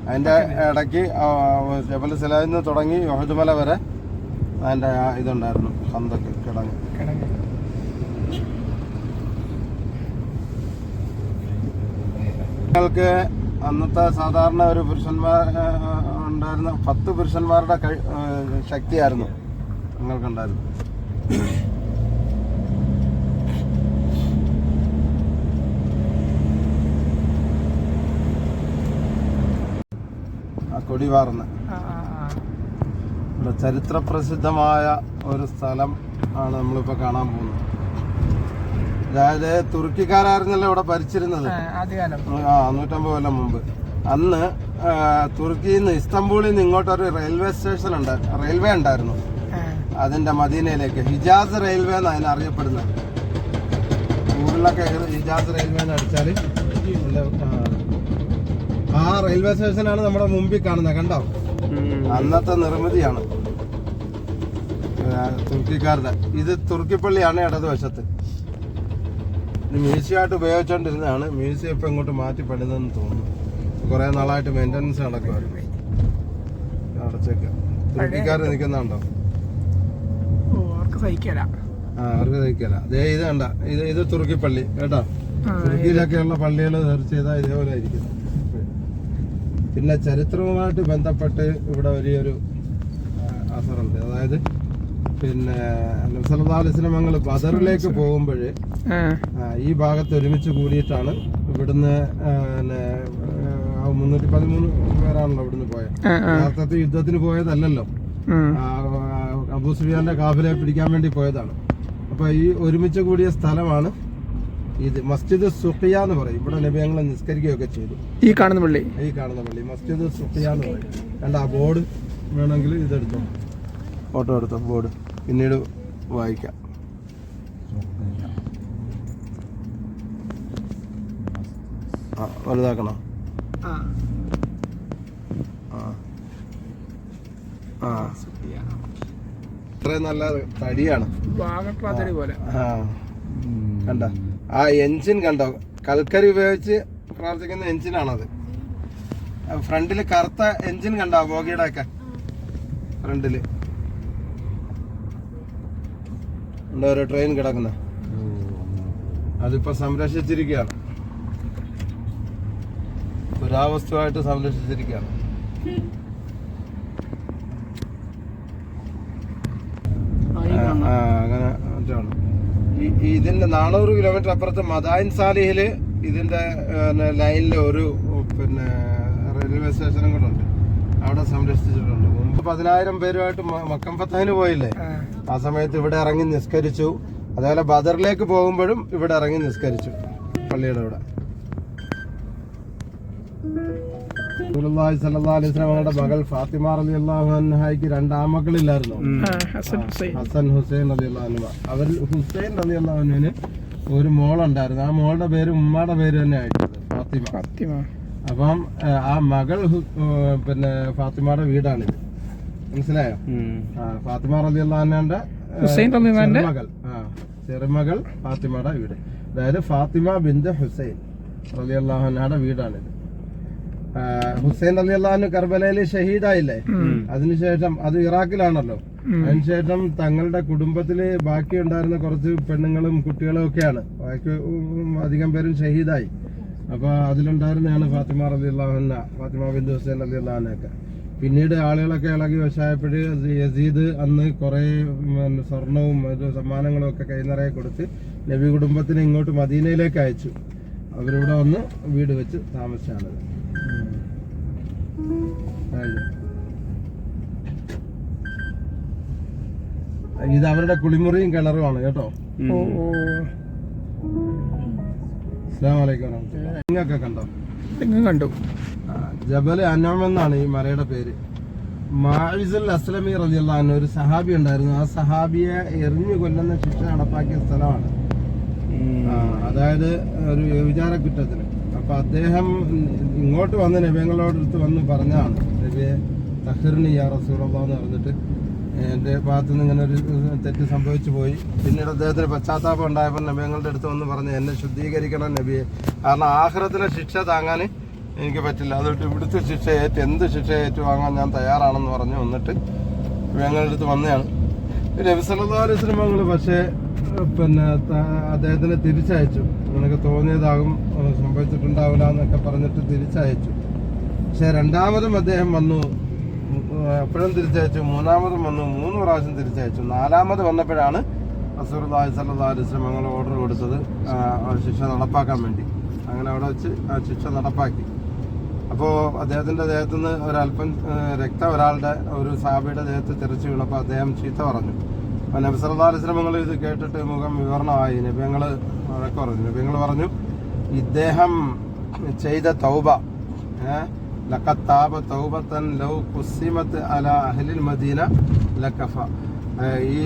അതിൻ്റെ ഇടയ്ക്ക് ജബൽ സിലയിൽ നിന്ന് തുടങ്ങി ഉഹദ് മല വരെ അതിൻ്റെ ഇതുണ്ടായിരുന്നു, ഖന്തക്ക് കിടങ്ങ്. നിങ്ങൾക്ക് അന്നത്തെ സാധാരണ ഒരു പുരുഷന്മാർ ഉണ്ടായിരുന്ന 10 പുരുഷന്മാരുടെ ശക്തിയായിരുന്നു നിങ്ങൾക്കുണ്ടായിരുന്നു. ആ കൊടി വാർന്ന് ഇവിടെ ചരിത്ര പ്രസിദ്ധമായ ഒരു സ്ഥലം ആണ് നമ്മളിപ്പോൾ കാണാൻ പോകുന്നത്. അതായത് തുർക്കിക്കാരായിരുന്നല്ലോ ഇവിടെ ഭരിച്ചിരുന്നത് 150 കൊല്ലം മുമ്പ്. അന്ന് തുർക്കിയിൽ നിന്ന് ഇസ്തംബൂളിൽ നിന്ന് ഇങ്ങോട്ടൊരു റെയിൽവേ സ്റ്റേഷൻ ഉണ്ട്, റെയിൽവേ ഉണ്ടായിരുന്നു. അതിന്റെ മദീനയിലേക്ക് ഹിജാസ് റെയിൽവേ എന്നാണ് അതിന് അറിയപ്പെടുന്നത്. ഗൂഗിളിലൊക്കെ ഹിജാസ് റെയിൽവേ എന്ന് അടിച്ചാൽ ആ റെയിൽവേ സ്റ്റേഷനാണ് നമ്മുടെ മുമ്പിൽ കാണുന്നത്. കണ്ടോ, അന്നത്തെ നിർമ്മിതിയാണ് തുർക്കിക്കാരുടെ. ഇത് തുർക്കിപ്പള്ളിയാണ് ഇടതുവശത്ത്. ഇത് മ്യൂസിയമായിട്ട് ഉപയോഗിച്ചുകൊണ്ടിരുന്നതാണ്. മ്യൂസിയം ഇപ്പം ഇങ്ങോട്ട് മാറ്റി പണിതെന്ന് തോന്നുന്നു. കുറേ നാളായിട്ട് മെയിൻ്റനൻസ് നടക്കുമായിരുന്നു. അടച്ചേക്ക തുർക്കിക്കാർ നിൽക്കുന്നുണ്ടോ? അവർക്ക് സഹിക്കല. ദേ ഇത് കണ്ട, ഇത് തുർക്കിപ്പള്ളി കേട്ടോ. തുർക്കിയിലൊക്കെയുള്ള പള്ളികൾ സെർച്ച് ചെയ്താൽ ഇതേപോലെ ആയിരിക്കും. പിന്നെ ചരിത്രവുമായിട്ട് ബന്ധപ്പെട്ട് ഇവിടെ വലിയൊരു അസറുണ്ട്. അതായത് പിന്നെ നബി സല്ലല്ലാഹു അലൈഹി വസല്ലം ഞങ്ങൾ ബദറിലേക്ക് പോകുമ്പോൾ ഈ ഭാഗത്ത് ഒരുമിച്ച് കൂടിയിട്ടാണ്. ഇവിടുന്ന് 313 പേരാണല്ലോ ഇവിടുന്ന് പോയത്. യഥാർത്ഥത്തിൽ യുദ്ധത്തിന് പോയതല്ലല്ലോ, അബൂ സുഫിയാന്റെ കാഫിലെ പിടിക്കാൻ വേണ്ടി പോയതാണ്. അപ്പൊ ഈ ഒരുമിച്ച് കൂടിയ സ്ഥലമാണ് ഇത്. മസ്ജിദ് സുഖിയ എന്ന് പറയും. ഇവിടെ നബി ഞങ്ങൾ നിസ്കരിക്കുകയൊക്കെ ചെയ്തു. ഈ കാണുന്ന പള്ളി മസ്ജിദ് സുഖിയ എന്ന് പറയും. കണ്ട ആ ബോർഡ് വേണമെങ്കിൽ ഇതെടുത്തോ, ഫോട്ടോ എടുത്തോ, ബോർഡ് പിന്നീട് വായിക്കാം. വലുതാക്കണോ? ഇത്രയും നല്ല തടിയാണ്. കണ്ട ആ എൻജിൻ കണ്ടോ, കൽക്കരി ഉപയോഗിച്ച് പ്രവർത്തിക്കുന്ന എൻജിനാണത്. ഫ്രണ്ടില് കറുത്ത എൻജിൻ കണ്ടോ, ബോഗിയുടെ ഒക്കെ ഫ്രണ്ടില് ഒരു ട്രെയിൻ കിടക്കുന്ന. അതിപ്പോ സംരക്ഷിച്ചിരിക്കുകയാണ്, പുരാവസ്തുവായിട്ട് സംരക്ഷിച്ചിരിക്കുകയാണ്. അങ്ങനെ മറ്റാണ്. ഇതിന്റെ 400 കിലോമീറ്റർ അപ്പുറത്ത് മദായിൻ സാലിഹില് ഇതിന്റെ ലൈനിൽ ഒരു പിന്നെ റെയിൽവേ സ്റ്റേഷനും കൂടെ ഉണ്ട്. അവിടെ സംരക്ഷിച്ചിട്ടുണ്ട്. മുമ്പ് 10,000 പേരുമായിട്ട് മക്കം ഫത്തഹിന് പോയില്ലേ, ആ സമയത്ത് ഇവിടെ ഇറങ്ങി നിസ്കരിച്ചു. അതേപോലെ ബദറിലേക്ക് പോകുമ്പോഴും ഇവിടെ ഇറങ്ങി നിസ്കരിച്ചു പള്ളിയുടെ ഇവിടെ. റസൂലുള്ളാഹി സ്വല്ലല്ലാഹു അലൈഹി വസല്ലമയുടെ മകൾ ഫാത്തിമ റളിയല്ലാഹു അൻഹയ്ക്ക് 2 ആൺമക്കളില്ലായിരുന്നു, ഹസൻ ഹുസൈൻ റളിയല്ലാഹു അൻഹു. അവർ ഹുസൈൻ റളിയല്ലാഹു അൻഹുവിന് ഒരു മോളുണ്ടായിരുന്നു. ആ മോളുടെ പേര് ഉമ്മയുടെ പേര് തന്നെ ആയിട്ടുണ്ട്, ഫാത്തിമ. അപ്പം ആ മകൾ പിന്നെ ഫാത്തിമയുടെ വീടാണിത്, മനസ്സിലായോ? ഫാത്തിമ റളിയല്ലാഹു അൻഹയുടെ ചെറുമകൾ ഫാത്തിമയുടെ വീട്. അതായത് ഫാത്തിമ ബിൻത് ഹുസൈൻ റളിയല്ലാഹു അൻഹയുടെ വീടാണിത്. ഹുസൈൻ റളിയല്ലാഹു അൻഹു കർബലയിൽ ഷഹീദായില്ലേ, അതിനുശേഷം അത് ഇറാഖിലാണല്ലോ. അതിനുശേഷം തങ്ങളുടെ കുടുംബത്തില് ബാക്കി ഉണ്ടായിരുന്ന കുറച്ച് പെണ്ണുങ്ങളും കുട്ടികളും ഒക്കെയാണ്, ബാക്കി അധികം പേരും ഷഹീദായി. അപ്പൊ അതിലുണ്ടായിരുന്നതാണ് ഫാത്തിമ റളിയല്ലാഹു അൻഹ, ഫാത്തിമ ബിൻത് ഹുസൈൻ റളിയല്ലാഹു അൻഹ. പിന്നീട് ആളുകളൊക്കെ ഇളകി വശായപ്പോഴ് യസീദ് അന്ന് കുറെ സ്വർണവും സമ്മാനങ്ങളും ഒക്കെ കൈനിറയെ കൊടുത്ത് നബി കുടുംബത്തിനെ ഇങ്ങോട്ട് മദീനയിലേക്ക് അയച്ചു. അവരിവിടെ വന്ന് വീട് വെച്ച് താമസിച്ചാണത്. ഇത് അവരുടെ കുളിമുറിയും കിണറുമാണ് കേട്ടോ. അസ്സലാമു അലൈക്കും. തെങ്ങൊക്കെ കണ്ടോ? കണ്ടു. ജബൽ അനഅം എന്നാണ് ഈ മലയുടെ പേര്. മാഇസുൽ അസ്ലമി റളിയല്ലാഹു അൻഹു ഒരു സഹാബി ഉണ്ടായിരുന്നു. ആ സഹാബിയെ എറിഞ്ഞു കൊല്ലുന്ന ശിക്ഷ നടപ്പാക്കിയ സ്ഥലമാണ്. അതായത് ഒരു വ്യഭിചാര കുറ്റത്തിന്. അപ്പൊ അദ്ദേഹം ഇങ്ങോട്ട് വന്ന് നബികളോടടുത്ത് വന്ന് പറഞ്ഞാണ്, നബിയെ തഹ്റിനി യാ റസൂലല്ലാഹ് എന്ന് പറഞ്ഞിട്ട് എൻ്റെ ഭാഗത്തു നിന്ന് ഇങ്ങനെ ഒരു തെറ്റ് സംഭവിച്ചു പോയി. പിന്നീട് അദ്ദേഹത്തിന് പശ്ചാത്താപം ഉണ്ടായപ്പോൾ നബികളുടെ അടുത്ത് വന്ന് പറഞ്ഞു, എന്നെ ശുദ്ധീകരിക്കണം നബിയെ, കാരണം ആഖിറത്തിലെ ശിക്ഷ താങ്ങാൻ എനിക്ക് പറ്റില്ല, അതുകൊണ്ട് ഇവിടുത്തെ ശിക്ഷ എന്ത് ശിക്ഷ ഏറ്റുവാങ്ങാൻ ഞാൻ തയ്യാറാണെന്ന് പറഞ്ഞു. വന്നിട്ട് നബികളുടെ അടുത്ത് വന്നതാണ്. നബി സല്ലല്ലാഹു അലൈഹി വസല്ലം പക്ഷേ പിന്നെ അദ്ദേഹത്തിനെ തിരിച്ചയച്ചു. നിനക്ക് തോന്നിയതാകും, സംഭവിച്ചിട്ടുണ്ടാവില്ല എന്നൊക്കെ പറഞ്ഞിട്ട് തിരിച്ചയച്ചു. പക്ഷെ രണ്ടാമതും അദ്ദേഹം വന്നു, എപ്പോഴും തിരിച്ചയച്ചു. മൂന്നാമതും വന്നു, 3 പ്രാവശ്യം തിരിച്ചയച്ചു. 4ാമത് വന്നപ്പോഴാണ് റസൂലുള്ളാഹി സ്വല്ലല്ലാഹു അലൈഹി വസല്ലം ഞങ്ങൾ ഓർഡർ കൊടുത്തത് ശിക്ഷ നടപ്പാക്കാൻ വേണ്ടി. അങ്ങനെ അവിടെ വെച്ച് ആ ശിക്ഷ നടപ്പാക്കി. അപ്പോൾ അദ്ദേഹത്തിൻ്റെ ദേഹത്തു നിന്ന് ഒരല്പം രക്തം ഒരാളുടെ ഒരു സഹാബിയുടെ ദേഹത്ത് തെറിച്ച് വീണപ്പോൾ അദ്ദേഹം ചീത്ത പറഞ്ഞു. അപ്പോൾ നബി സല്ലല്ലാഹു അലൈഹി വസല്ലം ഇത് കേട്ടിട്ട് മുഖം വിവരണമായി. നബിങ്ങൾ വഴക്ക് പറഞ്ഞു. നബിങ്ങൾ പറഞ്ഞു, ഇദ്ദേഹം ചെയ്ത തൗബ ലഖദ് താബ തൗബതൻ ലൗ ഖുസിമത് അലാ അഹ്ലിൽ മദീന ലകഫ. ഈ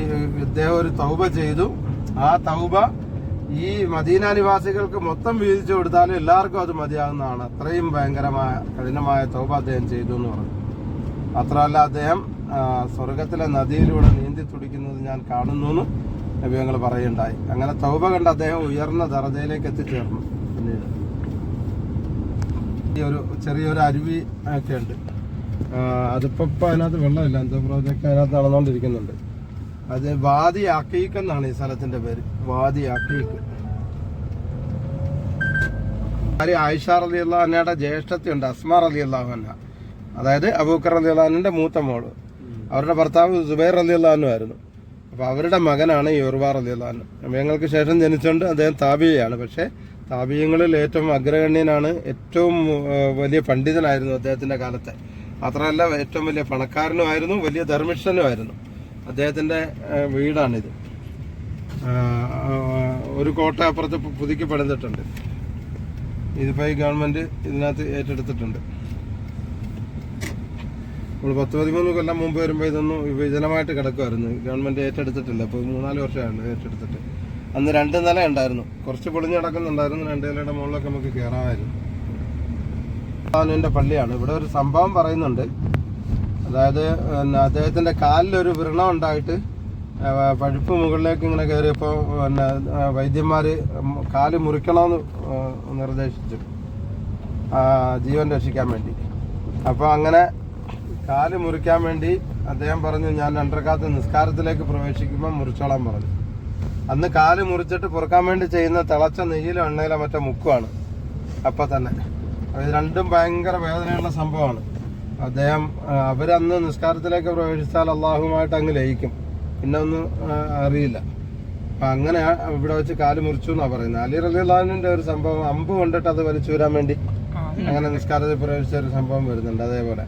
ഇദ്ദേഹം ഒരു തൗബ ചെയ്തു. ആ തൗബ ഈ മദീന നിവാസികൾക്ക് മൊത്തം വീതിച്ചു കൊടുത്താലും എല്ലാവർക്കും അത് മതിയാകുന്നതാണ്. അത്രയും ഭയങ്കരമായ കഠിനമായ തൗബ അദ്ദേഹം ചെയ്തു എന്ന് പറഞ്ഞു. മാത്രമല്ല അദ്ദേഹം സ്വർഗത്തിലെ നദിയിലൂടെ നീന്തി തുടിക്കുന്നത് ഞാൻ കാണുന്നു എന്ന് നബികൾ പറയുണ്ടായി. അങ്ങനെ തൗബ കണ്ട് അദ്ദേഹം ഉയർന്ന ദറജയിലേക്ക് എത്തിച്ചേർന്നു. പിന്നീട് ഈ ഒരു ചെറിയൊരു അരുവി ഒക്കെ ഉണ്ട്. അതിപ്പോ അതിനകത്ത് വെള്ളമില്ല, എന്തോ പ്രോജക്റ്റ് അതിനകത്ത് നടന്നുകൊണ്ടിരിക്കുന്നുണ്ട്. അത് വാദി അഖീഖ് എന്നാണ് ഈ സ്ഥലത്തിന്റെ പേര്, വാദി അഖീഖ്. ആയിഷ റളിയല്ലാഹു അൻഹയുടെ ജ്യേഷ്ഠത്തിയുണ്ട്, അസ്മാ റളിയല്ലാഹു അൻഹ, അതായത് അബൂബക്കർ റളിയല്ലാഹു അൻഹുവിന്റെ മൂത്ത മോള്. അവരുടെ ഭർത്താവ് സുബൈർ റളിയല്ലാഹു അൻഹു ആയിരുന്നു. അപ്പൊ അവരുടെ മകനാണ് ഈ ഉർവ റളിയല്ലാഹു അൻഹു. നബിങ്ങൾക്ക് ശേഷം ജനിച്ചുകൊണ്ട് അദ്ദേഹം താബിഈയാണ്. പക്ഷേ താബിഈങ്ങളിൽ ഏറ്റവും അഗ്രഗണ്യനാണ്, ഏറ്റവും വലിയ പണ്ഡിതനായിരുന്നു അദ്ദേഹത്തിന്റെ കാലത്തെ. മാത്രമല്ല ഏറ്റവും വലിയ പണക്കാരനുമായിരുന്നു, വലിയ ധർമ്മിഷ്ഠനുമായിരുന്നു. അദ്ദേഹത്തിന്റെ വീടാണിത്. ഒരു കോട്ട അപ്പുറത്ത് പുതുക്കി പണിതിട്ടുണ്ട്. ഇതിപ്പോ ഈ ഗവൺമെന്റ് ഇതിനകത്ത് ഏറ്റെടുത്തിട്ടുണ്ട്. നമ്മൾ 10-13 കൊല്ലം മുമ്പ് വരുമ്പോൾ ഇതൊന്നും വിജനമായിട്ട് കിടക്കുമായിരുന്നു. ഗവൺമെന്റ് ഏറ്റെടുത്തിട്ടില്ല. ഇപ്പോൾ 3-4 വർഷമായുണ്ട് ഏറ്റെടുത്തിട്ട്. അന്ന് 2 നില ഉണ്ടായിരുന്നു, കുറച്ച് പൊളിഞ്ഞ് കിടക്കുന്നുണ്ടായിരുന്നു. 2 നിലയുടെ മുകളിലൊക്കെ നമുക്ക് കയറാമായിരുന്നു. ന്റെ പള്ളിയാണ്. ഇവിടെ ഒരു സംഭവം പറയുന്നുണ്ട്. അതായത് അദ്ദേഹത്തിന്റെ കാലിലൊരു വ്രണം ഉണ്ടായിട്ട് പഴുപ്പ് മുകളിലേക്ക് ഇങ്ങനെ കയറിയപ്പോൾ പിന്നെ വൈദ്യന്മാര് കാല് മുറിക്കണമെന്ന് നിർദ്ദേശിച്ചു, ജീവൻ രക്ഷിക്കാൻ വേണ്ടി. അപ്പോൾ അങ്ങനെ കാല് മുറിക്കാൻ വേണ്ടി അദ്ദേഹം പറഞ്ഞു, ഞാൻ 2 റക്അത്ത് നിസ്കാരത്തിലേക്ക് പ്രവേശിക്കുമ്പോൾ മുറിച്ചോളാൻ പറഞ്ഞു. അന്ന് കാല് മുറിച്ചിട്ട് പുറക്കാൻ വേണ്ടി ചെയ്യുന്ന തിളച്ച നെയ്യിലോ എണ്ണയിലോ മറ്റോ മുക്കുവാണ് അപ്പം തന്നെ. ഇത് രണ്ടും ഭയങ്കര വേദനയുള്ള സംഭവമാണ്. അദ്ദേഹം അവരന്ന് നിസ്കാരത്തിലേക്ക് പ്രവേശിച്ചാൽ അള്ളാഹുമായിട്ട് അങ്ങ് ലയിക്കും, പിന്നെ ഒന്നും അറിയില്ല. അപ്പം അങ്ങനെ ഇവിടെ വെച്ച് കാല് മുറിച്ചു എന്നാണ് പറയുന്നത്. അലി റളിയല്ലാഹു അൻഹുവിന്റെ ഒരു സംഭവം, അമ്പ് കൊണ്ടിട്ട് അത് വലിച്ചു വരാൻ വേണ്ടി അങ്ങനെ നിസ്കാരത്തിൽ പ്രവേശിച്ച ഒരു സംഭവം വരുന്നുണ്ട്. അതേപോലെ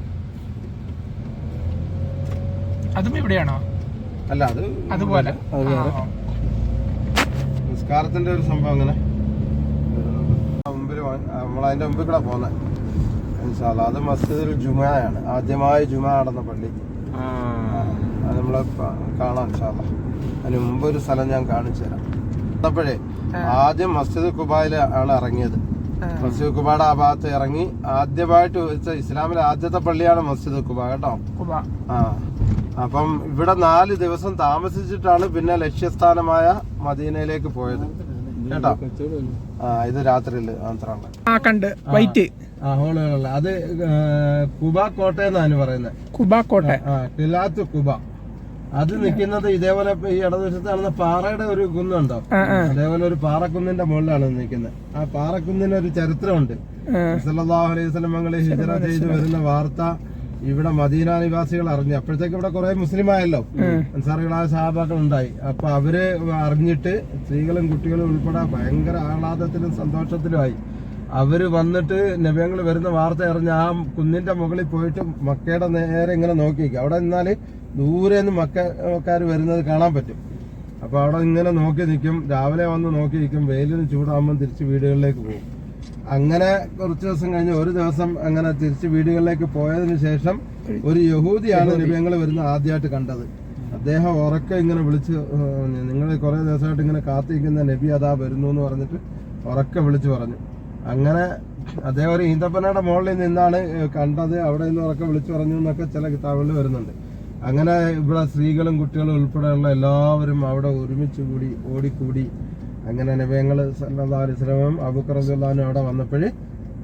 അതും ഇവിടെയാണോ? അല്ല, അതുപോലെ നിസ്കാരത്തിന്റെ ഒരു സംഭവം അങ്ങനെ മുമ്പിൽ നമ്മളതിന്റെ മുമ്പിൽ കൂടെ പോകുന്നത്. അത് മസ്ജിദുൽ ജുമുഅയാണ്, ആദ്യമായി ജുമുഅ നടന്ന പള്ളി. അത് നമ്മളെ കാണാം ഇൻഷാല്ലാ. അതിന് മുമ്പ് ഒരു സ്ഥലം ഞാൻ കാണിച്ചു തരാം. അപ്പോഴേ ആദ്യം മസ്ജിദ് ഖുബായിൽ ആണ് ഇറങ്ങിയത്. മസ്ജിദ് ഖുബയുടെ ആ ഭാഗത്ത് ഇറങ്ങി ആദ്യമായിട്ട് വെച്ച ഇസ്ലാമിലെ ആദ്യത്തെ പള്ളിയാണ് മസ്ജിദ് ഖുബ കേട്ടോ. അപ്പം ഇവിടെ 4 ദിവസം താമസിച്ചിട്ടാണ് പിന്നെ ലക്ഷ്യസ്ഥാനമായ മദീനയിലേക്ക് പോയത് കേട്ടോ. ഇത് രാത്രിയിൽ മാത്രമാണ് വൈറ്റ് ഹോളുകളുള്ള. അത് കുബ കോട്ട എന്നാണ് പറയുന്നത്. കുബ കോട്ട, ഖിലാത്ത് കുബ. അത് നിൽക്കുന്നത് ഇതേപോലെ ഈ ഇടതുവശത്ത് കാണുന്ന പാറയുടെ ഒരു കുന്നുണ്ടോ, അതേപോലെ ഒരു പാറക്കുന്നിന്റെ മുകളിലാണ് നിൽക്കുന്നത്. ആ പാറക്കുന്നിന് ഒരു ചരിത്രമുണ്ട്. സല്ലല്ലാഹു അലൈഹി വസല്ലം മകളെ ഹിജ്റ ചെയ്ത് വരുന്ന വാർത്ത ഇവിടെ മദീന നിവാസികൾ അറിഞ്ഞു. അപ്പോഴത്തേക്ക് ഇവിടെ കുറെ മുസ്ലിം ആയല്ലോ, അൻസാറികളായ സഹാബാക്കൾ ഉണ്ടായി. അപ്പൊ അവര് അറിഞ്ഞിട്ട് സ്ത്രീകളും കുട്ടികളും ഉൾപ്പെടെ ഭയങ്കര ആഹ്ലാദത്തിലും സന്തോഷത്തിലുമായി. അവര് വന്നിട്ട് നബിയങ്ങൾ വരുന്ന വാർത്ത അറിഞ്ഞ് ആ കുന്നിന്റെ മുകളിൽ പോയിട്ട് മക്കയുടെ നേരെ ഇങ്ങനെ നോക്കിയിരിക്കും. അവിടെ നിന്നാല് ദൂരെ നിന്ന് മക്കാര് വരുന്നത് കാണാൻ പറ്റും. അപ്പൊ അവിടെ ഇങ്ങനെ നോക്കി നിൽക്കും. രാവിലെ വന്ന് നോക്കി നിൽക്കും. വെയിലിന് ചൂടാകുമ്പോൾ തിരിച്ച് വീടുകളിലേക്ക് പോകും. അങ്ങനെ കുറച്ച് ദിവസം കഴിഞ്ഞ് ഒരു ദിവസം അങ്ങനെ തിരിച്ച് വീടുകളിലേക്ക് പോയതിനു ശേഷം ഒരു യഹൂദിയാണ് നബിയങ്ങൾ വരുന്ന ആദ്യമായിട്ട് കണ്ടത്. അദ്ദേഹം ഉറക്കെ ഇങ്ങനെ വിളിച്ച്, നിങ്ങൾ കുറെ ദിവസമായിട്ട് ഇങ്ങനെ കാത്തിരിക്കുന്ന നബി അതാ വരുന്നു എന്ന് പറഞ്ഞിട്ട് ഉറക്കെ വിളിച്ചു പറഞ്ഞു. അങ്ങനെ അദ്ദേഹം ഒരു ഈന്തപ്പനയുടെ മുകളിൽ നിന്നാണ് കണ്ടത്, അവിടെ നിന്ന് ഉറക്കെ വിളിച്ചു പറഞ്ഞു എന്നൊക്കെ ചില കിതാബുകളിൽ വരുന്നുണ്ട്. അങ്ങനെ ഇവിടെ സ്ത്രീകളും കുട്ടികളും ഉൾപ്പെടെയുള്ള എല്ലാവരും അവിടെ ഒരുമിച്ച് കൂടി ഓടിക്കൂടി. അങ്ങനെ നബിയങ്ങൾ സല്ലല്ലാഹു അലൈഹി വസല്ലം അബൂബക്കർ റളിയല്ലാഹു അൻഹു അവിടെ വന്നപ്പോൾ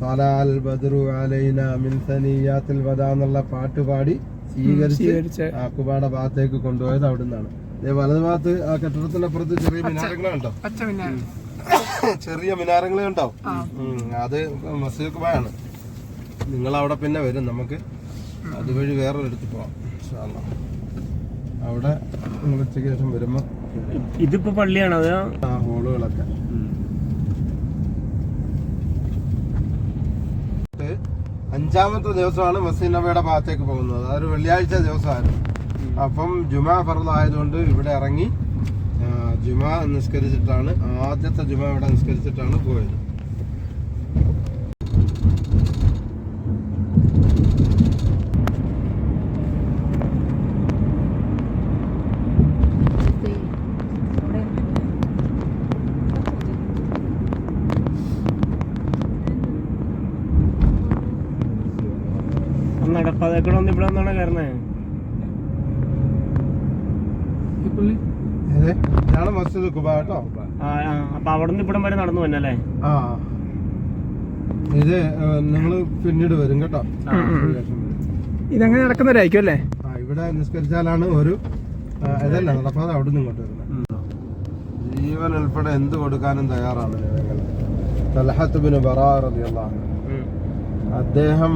തലാൽ ബദ്റു അലൈന മിൻ സനിയാത്തിൽ വദാ എന്നുള്ള പാട്ട് പാടി സ്വീകരിച്ച് ആ കുബായുടെ ഭാഗത്തേക്ക് കൊണ്ടുപോയത് അവിടെ നിന്നാണ്. വലത് ഭാഗത്ത് ആ കെട്ടിടത്തിന്റെ അപ്പുറത്ത് ചെറിയ മിനാരങ്ങളുണ്ടോ, ചെറിയ മിനാരങ്ങൾ കണ്ടോ, അത് മസ്ജിദ് കുബായാണ്. നിങ്ങൾ അവിടെ പിന്നെ വരും, നമുക്ക് അതുവഴി വേറൊരിടത്ത് പോവാം ഇൻഷാ അല്ലാഹ്. അവിടെ നിങ്ങൾ ഉച്ചയ്ക്ക് ശേഷം വരുമ്പോ ഇതിപ്പോ പള്ളിയാണോ അത്? ആ ഹോളുകളൊക്കെ. അഞ്ചാമത്തെ ദിവസമാണ് മസ്ജിദ് നബവിയുടെ ഭാഗത്തേക്ക് പോകുന്നത്. അതൊരു വെള്ളിയാഴ്ച ദിവസമായിരുന്നു. അപ്പം ജുമാ ഫർദ് ആയതുകൊണ്ട് ഇവിടെ ഇറങ്ങി ജുമാ നിസ്കരിച്ചിട്ടാണ്, ആദ്യത്തെ ജുമാ ഇവിടെ നിസ്കരിച്ചിട്ടാണ് പോയത്. നടപ്പാതേക്കൂടെ ഒന്ന് ഇവിടെ ഒന്നാണ് കയറണേ. ഇതാണ് മസ്ജിദ് കുബ കേട്ടോ. അപ്പൊ അവിടെ നിന്ന് ഇവിടം വരെ നടന്നു വന്നല്ലേ? ആ, ഇത് നിങ്ങള് പിന്നീട് വരും കേട്ടോ. ഇതങ്ങനെ നടക്കുന്നവരായിരിക്കും അല്ലേ? ആ, ഇവിടെ നിസ്കരിച്ചാലാണ് ഒരു ഇതല്ല നടപ്പാതെ അവിടെ നിന്ന് ഇങ്ങോട്ട് വരുന്നത്. ജീവൻ ഉൾപ്പെടെ എന്ത് കൊടുക്കാനും തയ്യാറാണ് തൽഹത്ത് ബിൻ ബറാ റളിയല്ലാഹു അൻഹു. അദ്ദേഹം